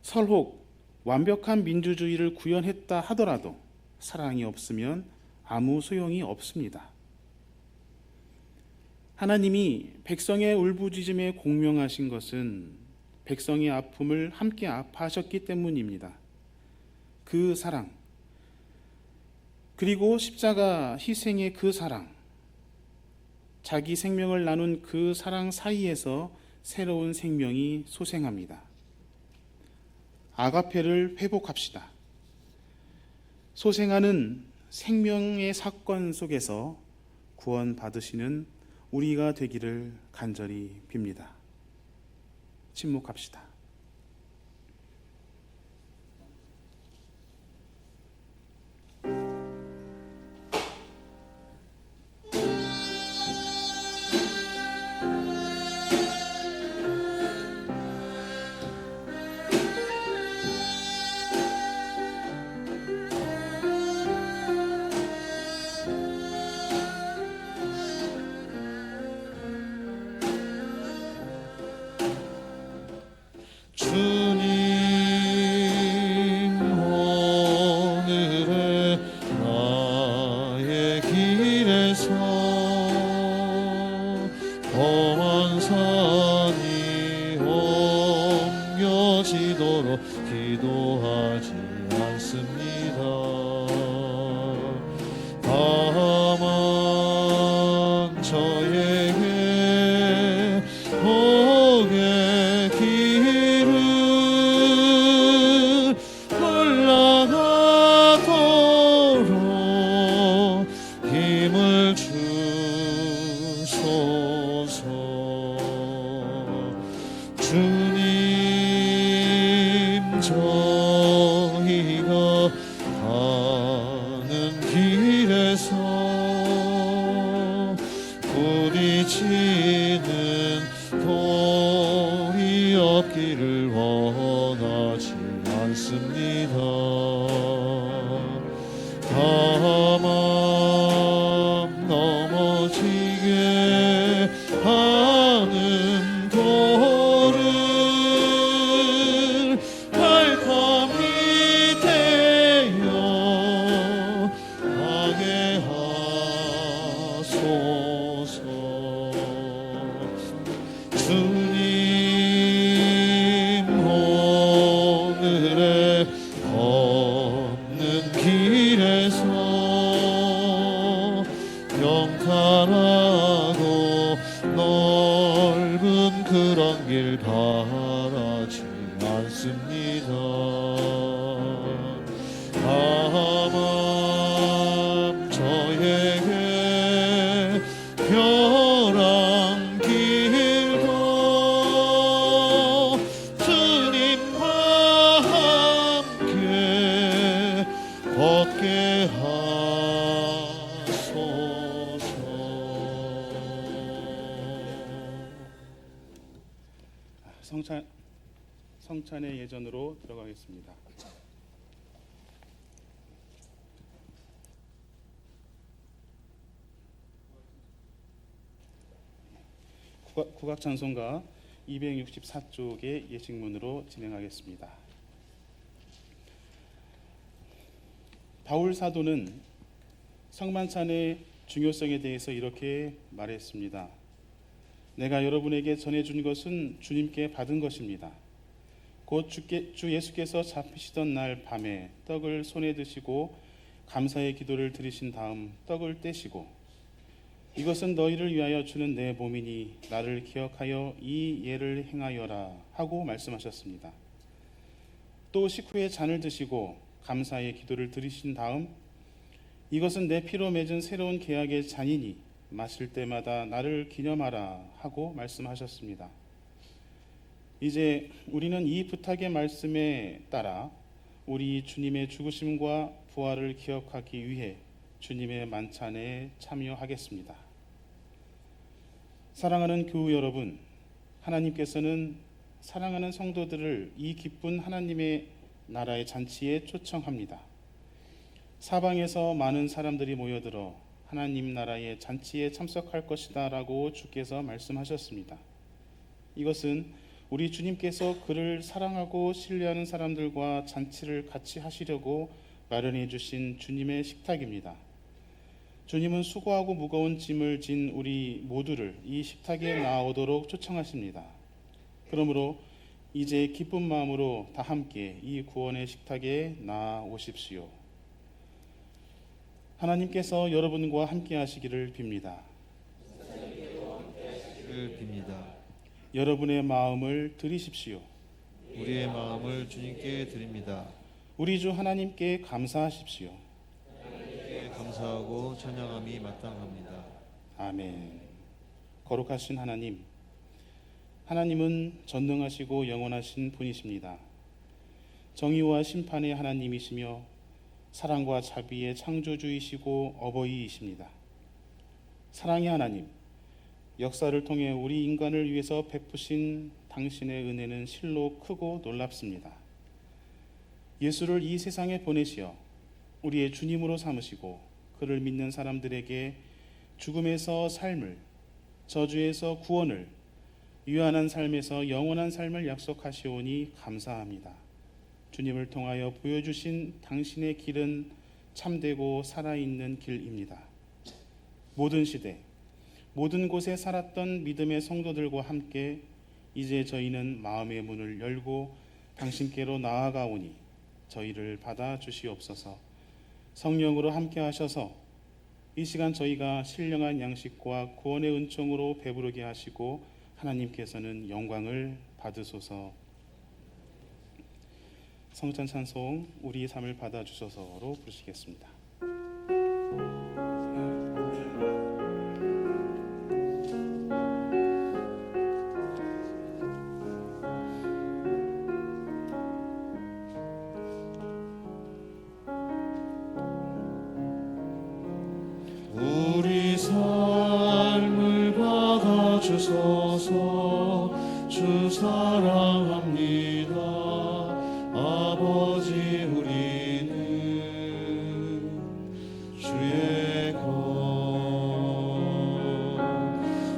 Speaker 1: 설혹 완벽한 민주주의를 구현했다 하더라도 사랑이 없으면 아무 소용이 없습니다. 하나님이 백성의 울부짖음에 공명하신 것은 백성의 아픔을 함께 아파하셨기 때문입니다. 그 사랑, 그리고 십자가 희생의 그 사랑, 자기 생명을 나눈 그 사랑 사이에서 새로운 생명이 소생합니다. 아가페를 회복합시다. 소생하는 생명의 사건 속에서 구원받으시는 우리가 되기를 간절히 빕니다. 침묵합시다.
Speaker 3: 주님 오늘의 나의 길에서 험한 산이 옮겨지도록 기도하지 않습니다. 다만 저에게 복의 길을 올라가도록 힘을 주소서. 주님 저희가 가는 길에서 부딪히는 돌이 없기를 원하지 않습니다. 다만 넘어지게 하는 돌을 발판이 되어 가게 하소서. 주님 오늘의 걷는 길에서 평탄하고 넓은 그런 길 바라지 않습니다. 다만 저에게 벼랑 길도 주님과 함께 걷게 하소서.
Speaker 1: 성찬의 예전으로 들어가겠습니다. 국악찬송가 264쪽의 예식문으로 진행하겠습니다. 바울 사도는 성만찬의 중요성에 대해서 이렇게 말했습니다. 내가 여러분에게 전해준 것은 주님께 받은 것입니다. 곧 주 예수께서 잡히시던 날 밤에 떡을 손에 드시고 감사의 기도를 드리신 다음 떡을 떼시고 이것은 너희를 위하여 주는 내 몸이니 나를 기억하여 이 예를 행하여라 하고 말씀하셨습니다. 또 식후에 잔을 드시고 감사의 기도를 드리신 다음 이것은 내 피로 맺은 새로운 계약의 잔이니 마실 때마다 나를 기념하라 하고 말씀하셨습니다. 이제 우리는 이 부탁의 말씀에 따라 우리 주님의 죽으심과 부활을 기억하기 위해 주님의 만찬에 참여하겠습니다. 사랑하는 교우 여러분, 하나님께서는 사랑하는 성도들을 이 기쁜 하나님의 나라의 잔치에 초청합니다. 사방에서 많은 사람들이 모여들어 하나님 나라의 잔치에 참석할 것이다라고 주께서 말씀하셨습니다. 이것은 우리 주님께서 그를 사랑하고 신뢰하는 사람들과 잔치를 같이 하시려고 마련해 주신 주님의 식탁입니다. 주님은 수고하고 무거운 짐을 진 우리 모두를 이 식탁에 나아오도록 초청하십니다. 그러므로 이제 기쁜 마음으로 다 함께 이 구원의 식탁에 나아오십시오. 하나님께서 여러분과 함께 하시기를 빕니다.
Speaker 3: 를 빕니다.
Speaker 1: 여러분의 마음을 드리십시오.
Speaker 3: 우리의 마음을 주님께 드립니다.
Speaker 1: 우리 주 하나님께 감사하십시오.
Speaker 3: 주님께 감사하고 찬양함이 마땅합니다.
Speaker 1: 아멘. 거룩하신 하나님, 하나님은 전능하시고 영원하신 분이십니다. 정의와 심판의 하나님이시며 사랑과 자비의 창조주이시고 어버이이십니다. 사랑의 하나님, 역사를 통해 우리 인간을 위해서 베푸신 당신의 은혜는 실로 크고 놀랍습니다. 예수를 이 세상에 보내시어 우리의 주님으로 삼으시고 그를 믿는 사람들에게 죽음에서 삶을, 저주에서 구원을, 유한한 삶에서 영원한 삶을 약속하시오니 감사합니다. 주님을 통하여 보여주신 당신의 길은 참되고 살아있는 길입니다. 모든 시대, 모든 곳에 살았던 믿음의 성도들과 함께 이제 저희는 마음의 문을 열고 당신께로 나아가오니 저희를 받아 주시옵소서. 성령으로 함께 하셔서 이 시간 저희가 신령한 양식과 구원의 은총으로 배부르게 하시고 하나님께서는 영광을 받으소서. 성찬 찬송 우리의 삶을 받아 주소서로 부르시겠습니다.
Speaker 3: 우리 삶을 받아 주소서. 주 사랑합니다. 아버지 우리는 주의 것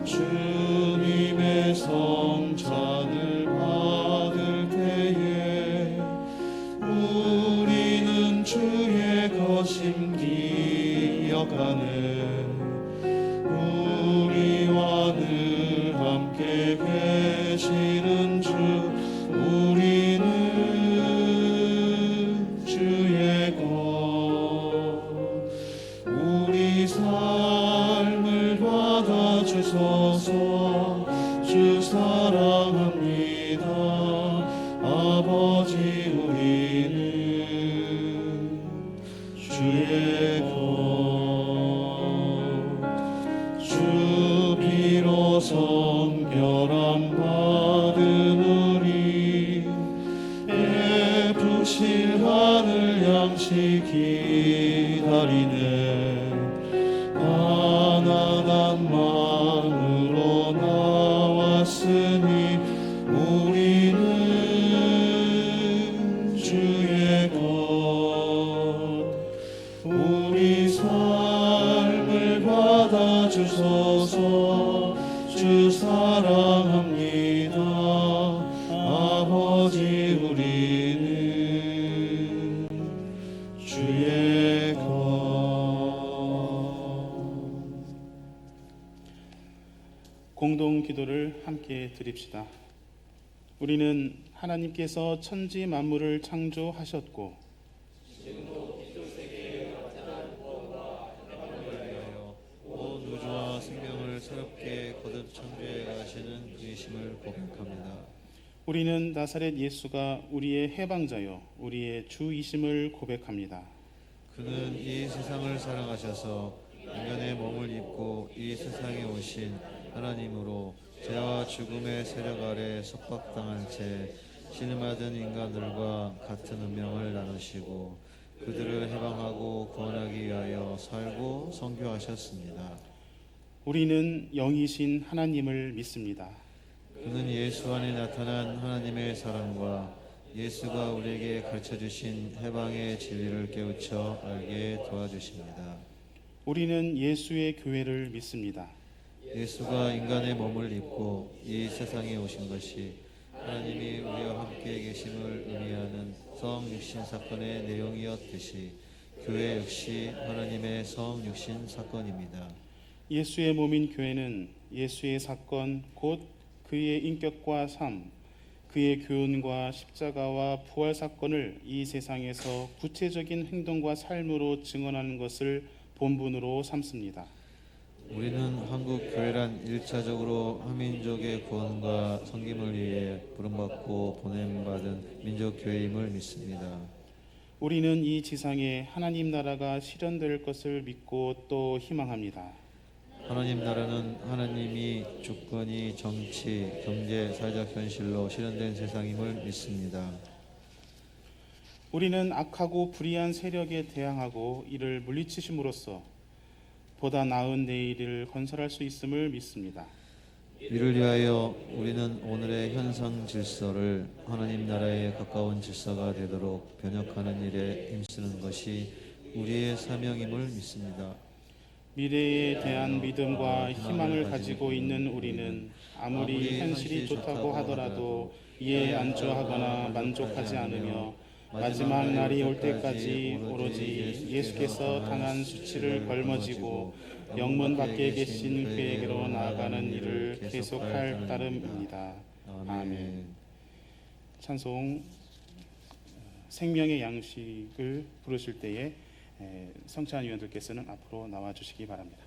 Speaker 3: 주님의 성찬을 받을 때에 우리는 주의 것임 기억하네. 우리와 늘 함께 계시는 주 우리는 주의 것 우리 삶을 받아 주소서. 주 사랑합니다. 아버지 우리는 주의 것 주 피로 성결함 받은 우리 베푸실 하늘 양식 기다리네. 가난한 마음으로 나왔으니 우리는 주의 것 우리 삶을 받아 주소서. 주 사랑합니다. 아버지 우리는 주의 것
Speaker 1: 공동 기도를 함께 드립시다. 우리는 하나님께서 천지 만물을 창조하셨고
Speaker 3: 온 우주와 생명을 새롭게 거듭 창조해 가시는 그이심을 고백합니다.
Speaker 1: 우리는 나사렛 예수가 우리의 해방자요 우리의 주이심을 고백합니다.
Speaker 3: 그는 이 세상을 사랑하셔서 인간의 몸을 입고 이 세상에 오신 하나님으로 죄와 죽음의 세력 아래 속박당한 채 신음하던 인간들과 같은 운명을 나누시고 그들을 해방하고 구원하기 위하여 살고 선교하셨습니다.
Speaker 1: 우리는 영이신 하나님을 믿습니다.
Speaker 3: 그는 예수 안에 나타난 하나님의 사랑과 예수가 우리에게 가르쳐주신 해방의 진리를 깨우쳐 알게 도와주십니다.
Speaker 1: 우리는 예수의 교회를 믿습니다.
Speaker 3: 예수가 인간의 몸을 입고 이 세상에 오신 것이 하나님이 우리와 함께 계심을 의미하는 성육신 사건의 내용이었듯이 교회 역시 하나님의 성육신 사건입니다.
Speaker 1: 예수의 몸인 교회는 예수의 사건, 곧 그의 인격과 삶, 그의 교훈과 십자가와 부활 사건을 이 세상에서 구체적인 행동과 삶으로 증언하는 것을 본분으로 삼습니다.
Speaker 3: 우리는 한국 교회란 1차적으로 한민족의 구원과 섬김을 위해 부름받고 보냄받은 민족 교회임을 믿습니다.
Speaker 1: 우리는 이 지상에 하나님 나라가 실현될 것을 믿고 또 희망합니다.
Speaker 3: 하나님 나라는 하나님이 주권이 정치, 경제, 사회적 현실로 실현된 세상임을 믿습니다.
Speaker 1: 우리는 악하고 불의한 세력에 대항하고 이를 물리치심으로써 보다 나은 내일을 건설할 수 있음을 믿습니다.
Speaker 3: 이를 위하여 우리는 오늘의 현상 질서를 하나님 나라에 가까운 질서가 되도록 변혁하는 일에 힘쓰는 것이 우리의 사명임을 믿습니다.
Speaker 1: 미래에 대한 믿음과 희망을 가지고 있는 우리는 아무리 현실이 좋다고 하더라도 이에 안주하거나 만족하지 않으며 마지막 날이 올 때까지 오로지 예수께서 당한 수치를 걸머쥐고 영문 밖에 계신 그에게로 나아가는 일을 계속할 따름입니다. 아멘. 찬송 생명의 양식을 부르실 때에 성찬 위원들께서는 앞으로 나와 주시기 바랍니다.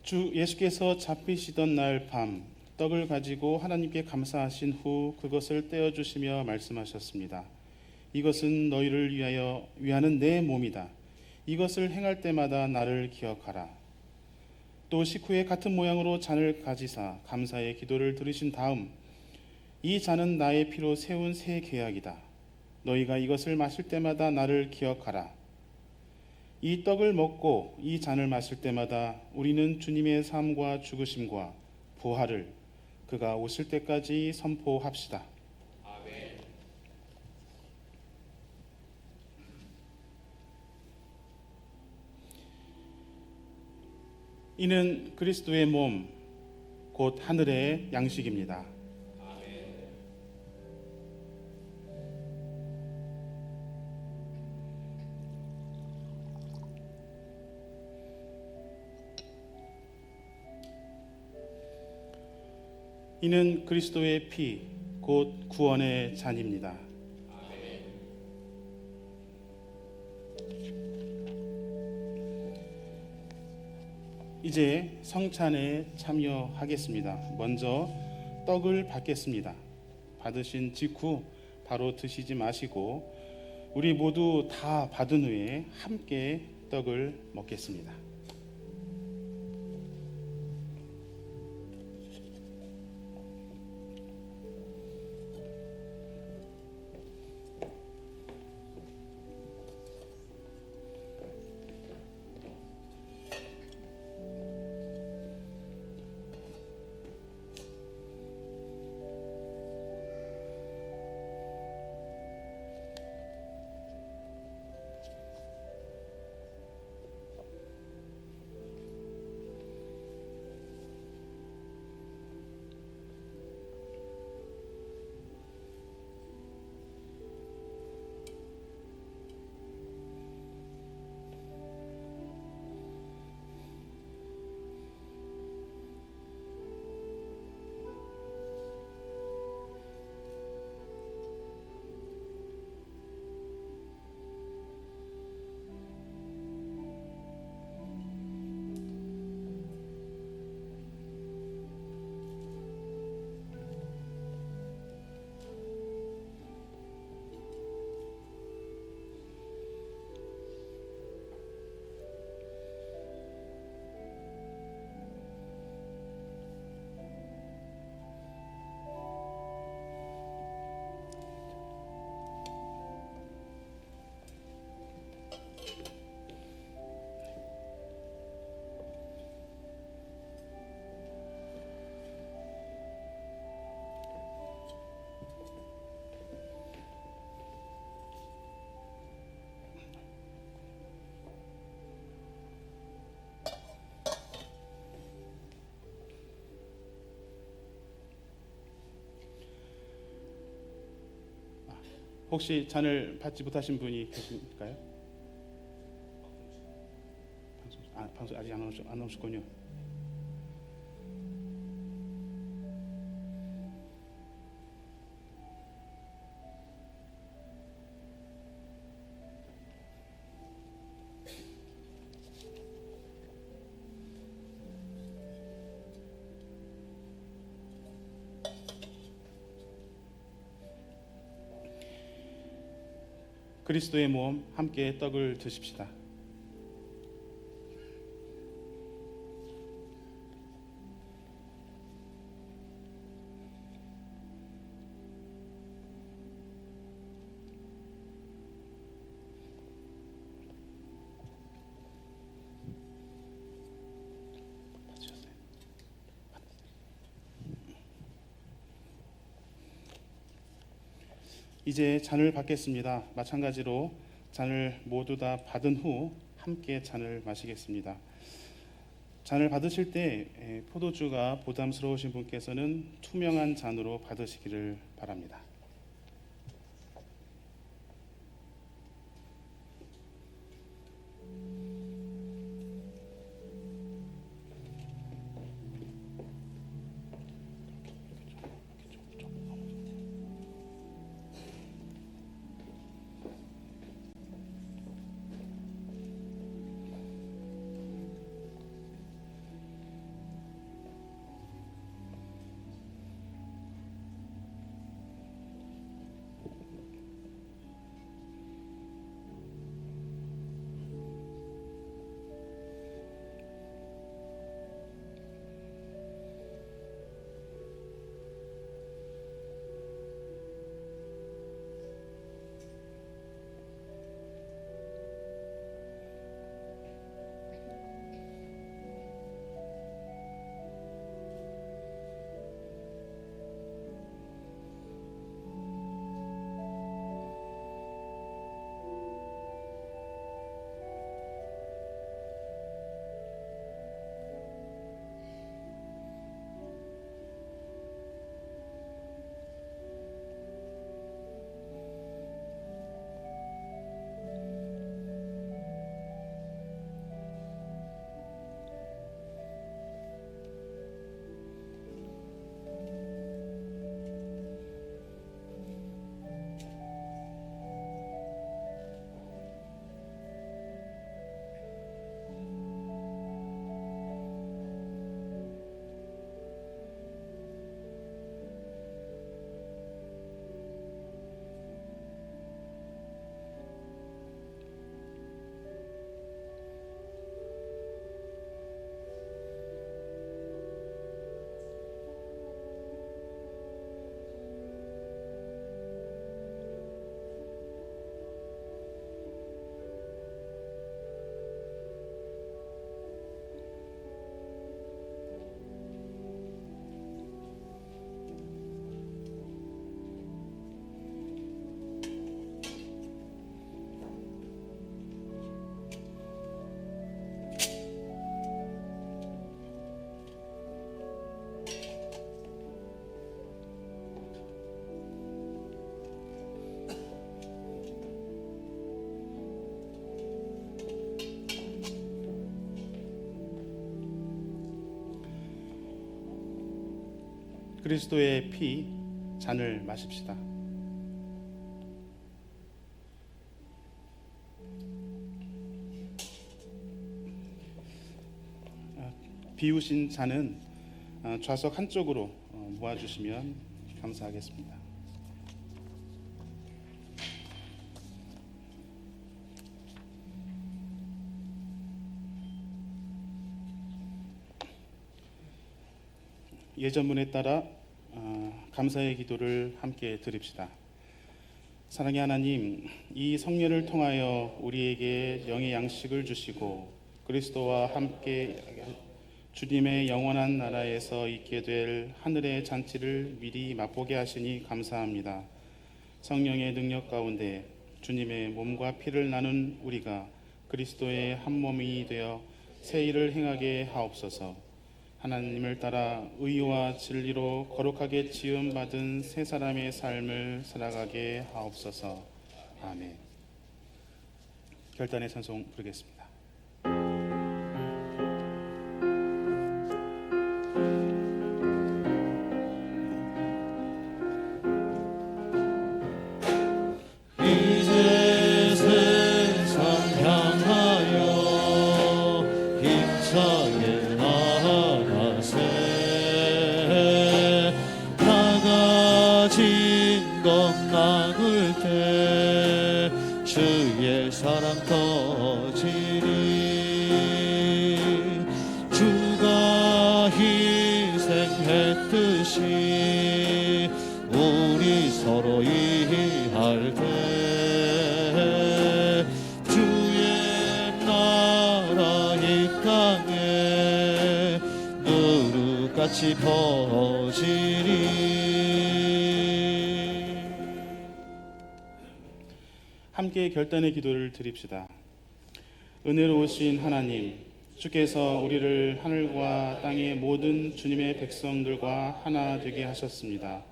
Speaker 1: 주 예수께서 잡히시던 날 밤 떡을 가지고 하나님께 감사하신 후 그것을 떼어 주시며 말씀하셨습니다. 이것은 너희를 위하는 내 몸이다. 이것을 행할 때마다 나를 기억하라. 또 식후에 같은 모양으로 잔을 가지사 감사의 기도를 들으신 다음 이 잔은 나의 피로 세운 새 계약이다. 너희가 이것을 마실 때마다 나를 기억하라. 이 떡을 먹고 이 잔을 마실 때마다 우리는 주님의 삶과 죽으심과 부활을 그가 오실 때까지 선포합시다. 이는 그리스도의 몸, 곧 하늘의 양식입니다. 이는 그리스도의 피, 곧 구원의 잔입니다. 이제 성찬에 참여하겠습니다. 먼저 떡을 받겠습니다. 받으신 직후 바로 드시지 마시고 우리 모두 다 받은 후에 함께 떡을 먹겠습니다. 혹시 잔을 받지 못하신 분이 계실까요? 방송 아직 안 오셨군요. 그리스도의 몸 함께 떡을 드십시다. 이제 잔을 받겠습니다. 마찬가지로 잔을 모두 다 받은 후 함께 잔을 마시겠습니다. 잔을 받으실 때 포도주가 부담스러우신 분께서는 투명한 잔으로 받으시기를 바랍니다. 그리스도의 피 잔을 마십시다. 비우신 잔은 좌석 한쪽으로 모아주시면 감사하겠습니다. 예전문에 따라 감사의 기도를 함께 드립시다. 사랑의 하나님, 이 성례를 통하여 우리에게 영의 양식을 주시고 그리스도와 함께 주님의 영원한 나라에서 있게 될 하늘의 잔치를 미리 맛보게 하시니 감사합니다. 성령의 능력 가운데 주님의 몸과 피를 나눈 우리가 그리스도의 한 몸이 되어 새 일을 행하게 하옵소서. 하나님을 따라 의와 진리로 거룩하게 지음받은 새 사람의 삶을 살아가게 하옵소서. 아멘. 결단의 찬송 부르겠습니다.
Speaker 3: 이제 세상 향하여 힘차게 나가세. 나가진 것 나눌 때 주의 사랑 터지리. 주가 희생했듯이 우리 서로 이해할 때 주의 나라 이 땅에 누룩같이 퍼지리.
Speaker 1: 함께 결단의 기도를 드립시다. 은혜로우신 하나님, 주께서 우리를 하늘과 땅의 모든 주님의 백성들과 하나 되게 하셨습니다.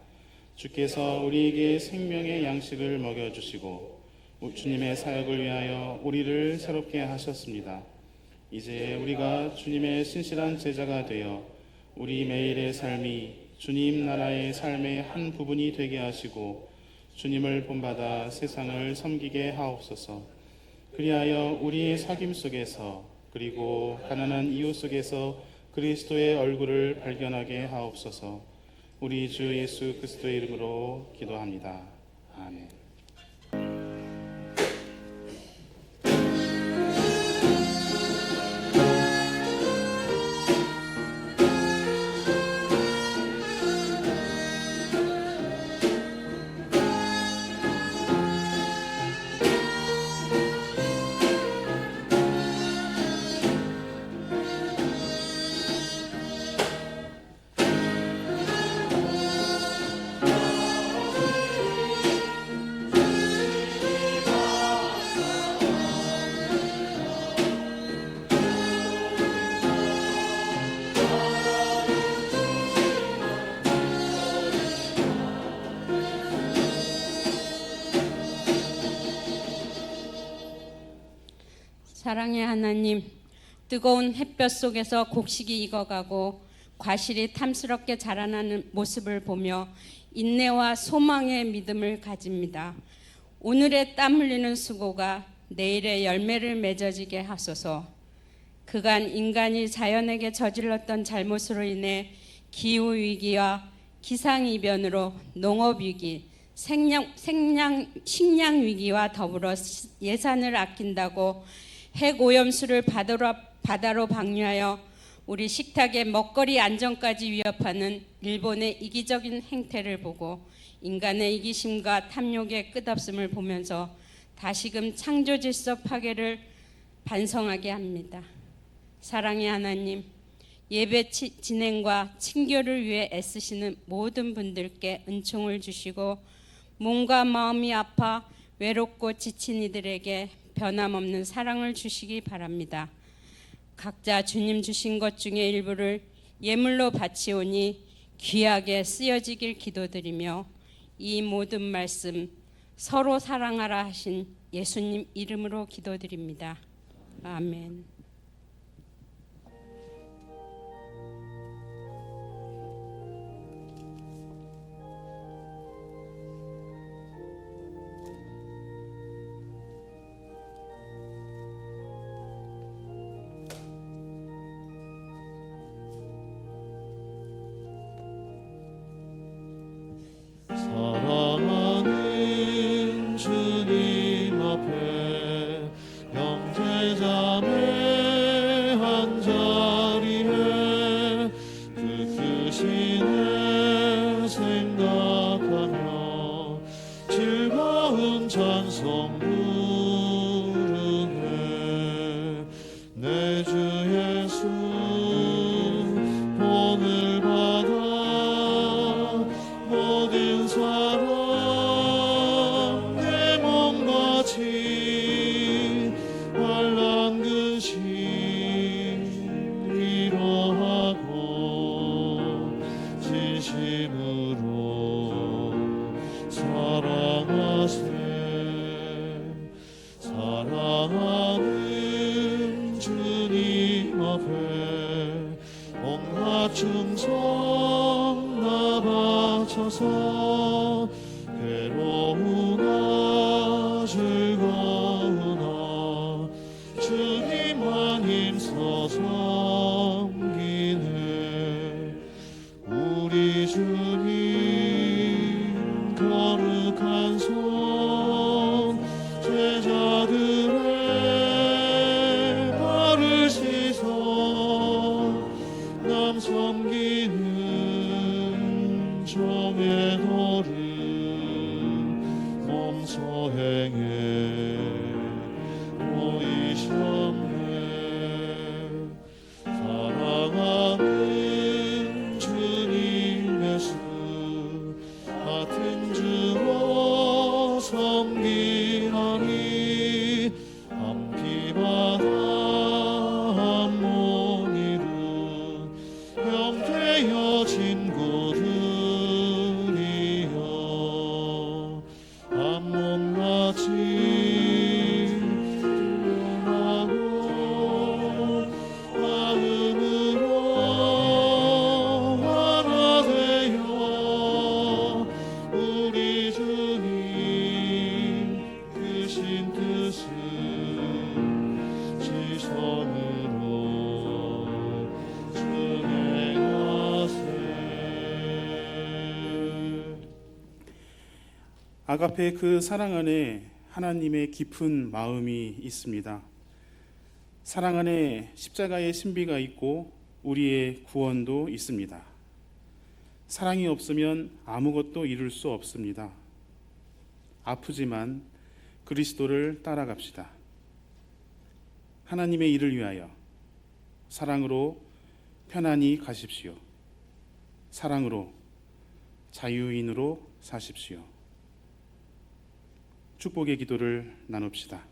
Speaker 1: 주께서 우리에게 생명의 양식을 먹여주시고 주님의 사역을 위하여 우리를 새롭게 하셨습니다. 이제 우리가 주님의 신실한 제자가 되어 우리 매일의 삶이 주님 나라의 삶의 한 부분이 되게 하시고 주님을 본받아 세상을 섬기게 하옵소서. 그리하여 우리의 사귐 속에서 그리고 가난한 이웃 속에서 그리스도의 얼굴을 발견하게 하옵소서. 우리 주 예수 그리스도의 이름으로 기도합니다. 아멘.
Speaker 6: 사랑의 하나님, 뜨거운 햇볕 속에서 곡식이 익어가고 과실이 탐스럽게 자라나는 모습을 보며 인내와 소망의 믿음을 가집니다. 오늘의 땀 흘리는 수고가 내일의 열매를 맺어지게 하소서. 그간 인간이 자연에게 저질렀던 잘못으로 인해 기후위기와 기상이변으로 농업위기, 식량위기와 더불어 예산을 아낀다고 핵오염수를 바다로 방류하여 우리 식탁의 먹거리 안전까지 위협하는 일본의 이기적인 행태를 보고 인간의 이기심과 탐욕의 끝없음을 보면서 다시금 창조 질서 파괴를 반성하게 합니다. 사랑의 하나님, 예배 진행과 친교를 위해 애쓰시는 모든 분들께 은총을 주시고 몸과 마음이 아파 외롭고 지친 이들에게 변함없는 사랑을 주시기 바랍니다. 각자 주님 주신 것 중에 일부를 예물로 바치오니 귀하게 쓰여지길 기도드리며 이 모든 말씀 서로 사랑하라 하신 예수님 이름으로 기도드립니다. 아멘.
Speaker 3: 앞에 온갖 충성 다 바쳐서 괴로우나 즐거우나 주님만 힘써 섬기네. 우리 주님 거룩한 손 제자들의 발을 씻어 남 섬기는 종의 도를 몸소 행해 보이셨네. 사랑하는 주님 예수 같은 주로 섬기하니 한 피바다 한 몸 이룬 형태여 친구들이여 한 몸같이 하고 마음으로 하나 되어 우리 주님 크신 뜻을 지성으로 준행하세.
Speaker 1: 아가페 그 사랑 안에 하나님의 깊은 마음이 있습니다. 사랑 안에 십자가의 신비가 있고 우리의 구원도 있습니다. 사랑이 없으면 아무것도 이룰 수 없습니다. 아프지만 그리스도를 따라갑시다. 하나님의 일을 위하여 사랑으로 편안히 가십시오. 사랑으로 자유인으로 사십시오. 축복의 기도를 나눕시다.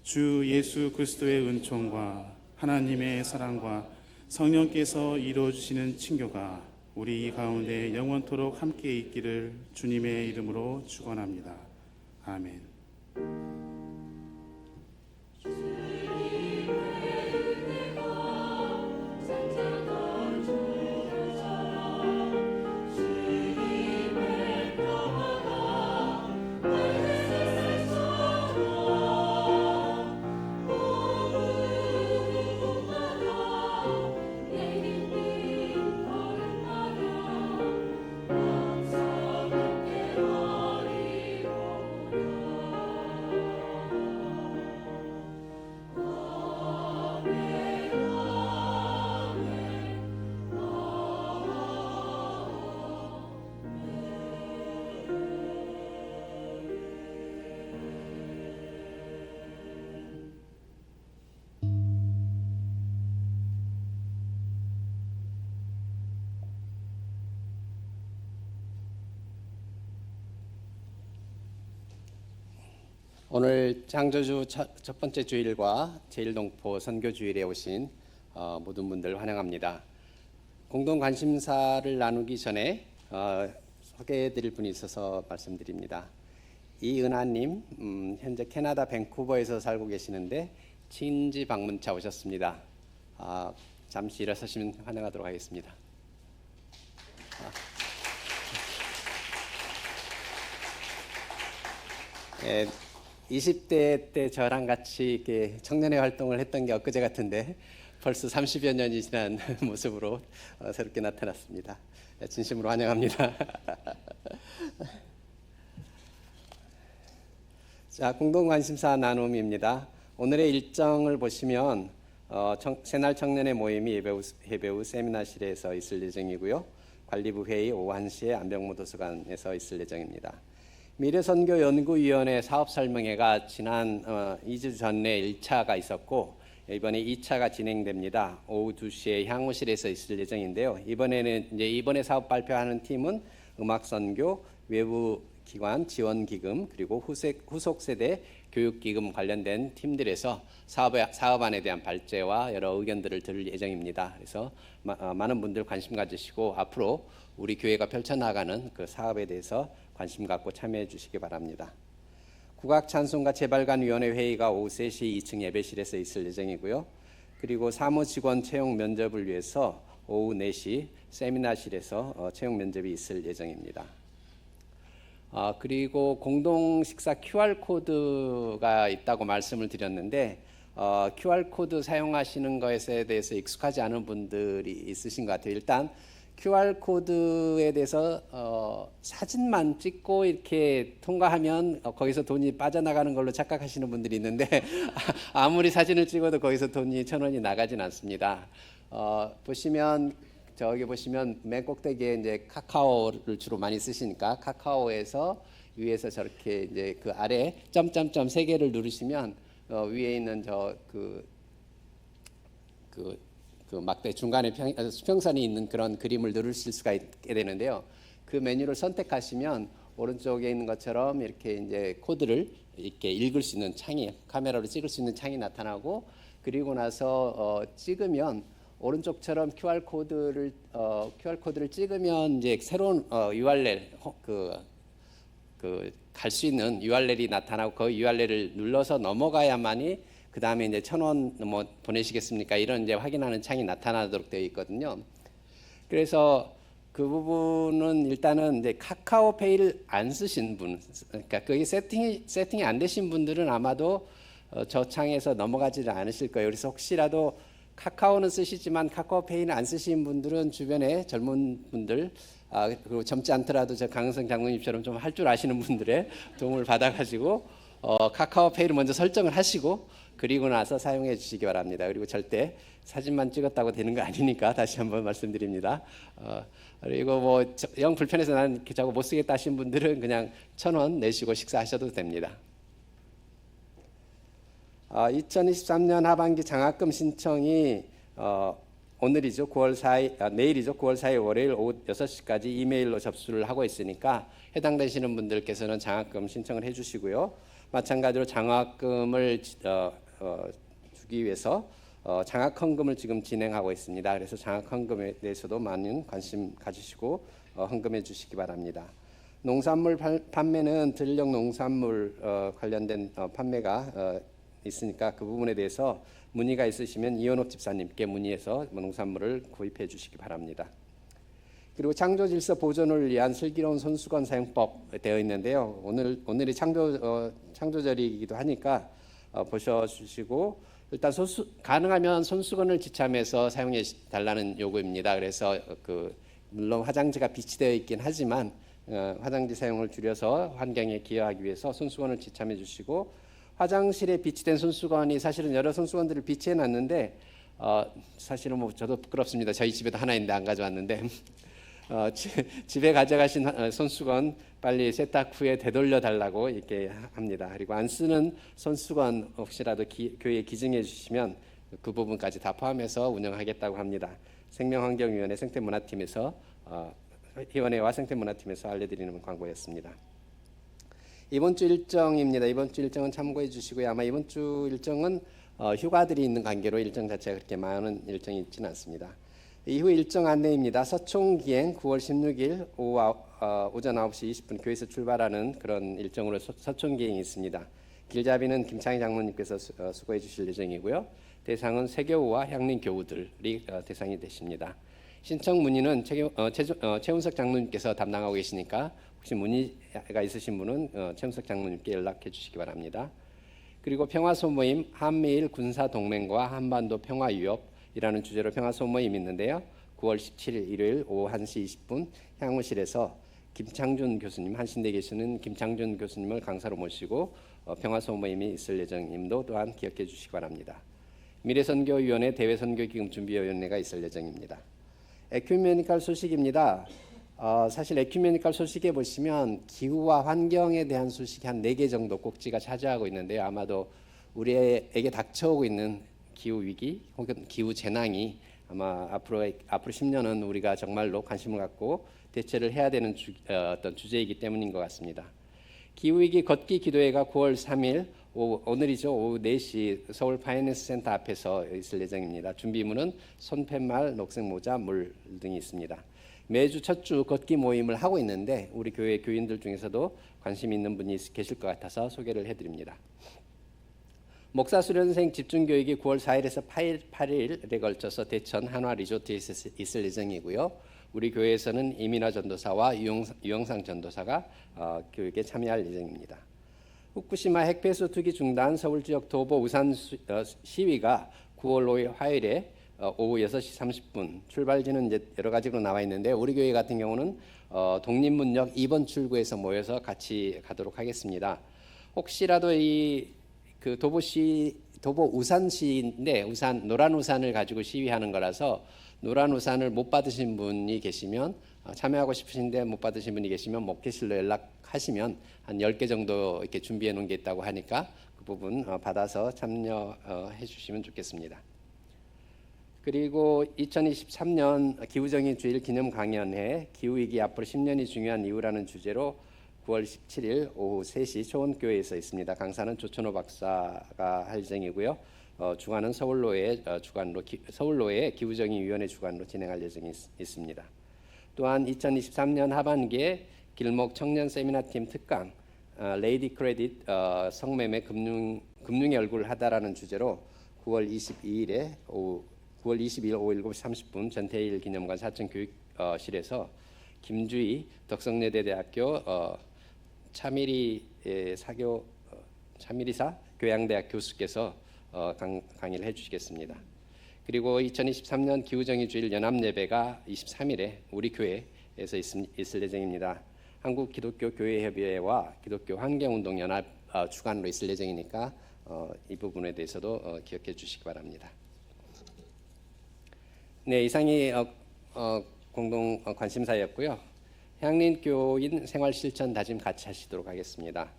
Speaker 1: 주 예수 그리스도의 은총과 하나님의 사랑과 성령께서 이루어주시는 친교가 우리 가운데 영원토록 함께 있기를 주님의 이름으로 축원합니다. 아멘.
Speaker 2: 오늘 창조주 첫 번째 주일과 제1동포 선교 주일에 오신 모든 분들 환영합니다. 공동 관심사를 나누기 전에 소개해드릴 분이 있어서 말씀드립니다. 이은하님, 현재 캐나다 밴쿠버에서 살고 계시는데 친지 방문차 오셨습니다. 잠시 일어서시면 환영하도록 하겠습니다. 20대 때 저랑 같이 이렇게 청년회 활동을 했던 게 엊그제 같은데 벌써 30여 년이 지난 모습으로 새롭게 나타났습니다. 진심으로 환영합니다. 자, 공동관심사 나눔입니다. 오늘의 일정을 보시면 새날 청년회 모임이 해배우 세미나실에서 있을 예정이고요. 관리부 회의 오후 1시에 안병무 도서관에서 있을 예정입니다. 미래선교연구위원회 사업설명회가 지난 2주 전에 1차가 있었고 이번에 2차가 진행됩니다. 오후 2시에 향후실에서 있을 예정인데요. 이번에 사업 발표하는 팀은 음악선교, 외부기관 지원기금 그리고 후속 세대 교육기금 관련된 팀들에서 사업안에 대한 발제와 여러 의견들을 들을 예정입니다. 그래서 많은 분들 관심 가지시고 앞으로 우리 교회가 펼쳐나가는 그 사업에 대해서 관심 갖고 참여해 주시기 바랍니다. 국악찬송가 재발관위원회 회의가 오후 3시 2층 예배실에서 있을 예정이고요. 그리고 사무 직원 채용 면접을 위해서 오후 4시 세미나실에서 채용 면접이 있을 예정입니다. 그리고 공동 식사 QR 코드가 있다고 말씀을 드렸는데 QR 코드 사용하시는 것에 대해서 익숙하지 않은 분들이 있으신 것 같아요. 일단 QR 코드에 대해서 사진만 찍고 이렇게 통과하면 거기서 돈이 빠져나가는 걸로 착각하시는 분들이 있는데 아무리 사진을 찍어도 거기서 돈이 1,000원이 나가진 않습니다. 보시면 저기 보시면 맨 꼭대기에 이제 카카오를 주로 많이 쓰시니까 카카오에서 위에서 저렇게 이제 그 아래 점점점 3개를 누르시면 위에 있는 그 막대 중간에 수평선이 있는 그런 그림을 누르실 수가 있게 되는데요. 그 메뉴를 선택하시면 오른쪽에 있는 것처럼 이렇게 이제 코드를 이렇게 읽을 수 있는 창이 카메라로 찍을 수 있는 창이 나타나고 그리고 나서 찍으면 오른쪽처럼 QR 코드를 찍으면 이제 새로운 URL 갈 수 있는 URL이 나타나고 그 URL을 눌러서 넘어가야만이 그 다음에 이제 1,000원 뭐 보내시겠습니까? 이런 이제 확인하는 창이 나타나도록 되어 있거든요. 그래서 그 부분은 일단은 이제 카카오페이를 안 쓰신 분, 그러니까 그게 세팅이 안 되신 분들은 아마도 저 창에서 넘어가지를 않으실 거예요. 그래서 혹시라도 카카오는 쓰시지만 카카오페이는 안 쓰신 분들은 주변에 젊은 분들 그리고 젊지 않더라도 저 강은성 장로님처럼 좀 할 줄 아시는 분들의 도움을 받아가지고 카카오페이를 먼저 설정을 하시고 그리고 나서 사용해 주시기 바랍니다. 그리고 절대 사진만 찍었다고 되는 거 아니니까 다시 한번 말씀드립니다. 그리고 뭐 영 불편해서 나는 이렇게 자꾸 못 쓰겠다 하신 분들은 그냥 1,000원 내시고 식사하셔도 됩니다. 2023년 하반기 장학금 신청이 오늘이죠. 9월 4일, 내일이죠. 9월 4일 월요일 오후 6시까지 이메일로 접수를 하고 있으니까 해당되시는 분들께서는 장학금 신청을 해주시고요. 마찬가지로 장학금을 주기 위해서 장학헌금을 지금 진행하고 있습니다. 그래서 장학헌금에 대해서도 많은 관심 가지시고 헌금해 주시기 바랍니다. 농산물 판매는 들녘 농산물 관련된 판매가 있으니까 그 부분에 대해서 문의가 있으시면 이현옥 집사님께 문의해서 농산물을 구입해 주시기 바랍니다. 그리고 창조질서 보존을 위한 슬기로운 손수건 사용법 되어 있는데요. 오늘이 창조절이기도 하니까 보셔주시고 일단 가능하면 손수건을 지참해서 사용해 달라는 요구입니다. 그래서 물론 화장지가 비치되어 있긴 하지만 화장지 사용을 줄여서 환경에 기여하기 위해서 손수건을 지참해 주시고 화장실에 비치된 손수건이 사실은 여러 손수건들을 비치해 놨는데 사실은 뭐 저도 부끄럽습니다. 저희 집에도 하나 있는데 안 가져왔는데 집에 가져가신 손수건 빨리 세탁 후에 되돌려 달라고 이렇게 합니다. 그리고 안 쓰는 손수건 혹시라도 교회에 기증해 주시면 그 부분까지 다 포함해서 운영하겠다고 합니다. 생명환경위원회 생태문화팀에서 희원회와 생태문화팀에서 알려드리는 광고였습니다. 이번 주 일정입니다. 이번 주 일정은 참고해 주시고요. 아마 이번 주 일정은 휴가들이 있는 관계로 일정 자체가 그렇게 많은 일정이 있지는 않습니다. 이후 일정 안내입니다. 서총기행 9월 16일 오전 9시 20분 교회에서 출발하는 그런 일정으로 서총기행이 있습니다. 길잡이는 김창희 장로님께서 수고해 주실 예정이고요. 대상은 세교우와 향림교우들이 대상이 되십니다. 신청 문의는 최운석 장로님께서 담당하고 계시니까 혹시 문의가 있으신 분은 최운석 장로님께 연락해 주시기 바랍니다. 그리고 평화소모임 한미일 군사동맹과 한반도 평화유업이라는 주제로 평화소모임이 있는데요. 9월 17일 일요일 오후 1시 20분 향후실에서 김창준 교수님, 한신대에 계시는 김창준 교수님을 강사로 모시고 평화소모임이 있을 예정임도 또한 기억해 주시기 바랍니다. 미래선교위원회 대외선교기금준비위원회가 있을 예정입니다. 에큐메니컬 소식입니다. 사실 에큐메니컬 소식에 보시면 기후와 환경에 대한 소식이 한 4개 정도 꼭지가 차지하고 있는데요. 아마도 우리에게 닥쳐오고 있는 기후 위기 혹은 기후 재난이 아마 앞으로 10년은 우리가 정말로 관심을 갖고 대처를 해야 되는 어떤 주제이기 때문인 것 같습니다. 기후 위기 걷기 기도회가 9월 3일 오늘이죠. 오후 4시 서울 파이낸스 센터 앞에서 있을 예정입니다. 준비물은 손팻말, 녹색 모자, 물 등이 있습니다. 매주 첫 주 걷기 모임을 하고 있는데 우리 교회 교인들 중에서도 관심 있는 분이 계실 것 같아서 소개를 해드립니다. 목사 수련생 집중 교육이 9월 4일에서 8일에 걸쳐서 대천 한화 리조트에 있을 예정이고요. 우리 교회에서는 이민아 전도사와 유영상 전도사가 교육에 참여할 예정입니다. 후쿠시마 핵폐수 투기 중단 서울 지역 도보 우산 시위가 9월 5일 화요일에 오후 6시 30분 출발지는 이제 여러 가지로 나와 있는데 우리 교회 같은 경우는 독립문역 2번 출구에서 모여서 같이 가도록 하겠습니다. 혹시라도 그 도보 우산 시인데 노란 우산을 가지고 시위하는 거라서 노란 우산을 못 받으신 분이 계시면 참여하고 싶으신데 못 받으신 분이 계시면 목회실로 연락하시면 한 10개 정도 이렇게 준비해 놓은 게 있다고 하니까 그 부분 받아서 참여해 주시면 좋겠습니다. 그리고 2023년 기후정의 주일 기념 강연회 기후위기 앞으로 10년이 중요한 이유라는 주제로 9월 17일 오후 3시 초원교회에서 있습니다. 강사는 조천호 박사가 할 예정이고요. 주관은 서울로의 주관으로 서울로의 기후정의위원회 주관으로 진행할 예정이 있습니다. 또한 2023년 하반기에 길목 청년 세미나팀 특강 레이디 크레딧 성매매 금융의 얼굴을 하다라는 주제로 9월 22일 오후 7시 30분 전태일 기념관 사천 교육실에서 김주희 덕성여대대학교 차미리사 교양대학 교수께서 강의를 해주시겠습니다. 그리고 2023년 기후정의주일 연합예배가 23일에 우리 교회에서 있을 예정입니다. 한국기독교교회협의회와 기독교환경운동연합 주관으로 있을 예정이니까 이 부분에 대해서도 기억해 주시기 바랍니다. 네, 이상이 공동 관심사였고요. 향린교인 생활실천 다짐 같이 하시도록 하겠습니다.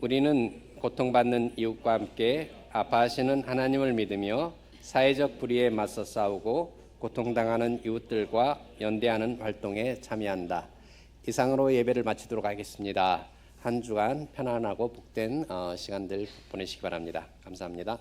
Speaker 2: 우리는 고통받는 이웃과 함께 아파하시는 하나님을 믿으며 사회적 불의에 맞서 싸우고 고통당하는 이웃들과 연대하는 활동에 참여한다. 이상으로 예배를 마치도록 하겠습니다. 한 주간 편안하고 복된 시간들 보내시기 바랍니다. 감사합니다.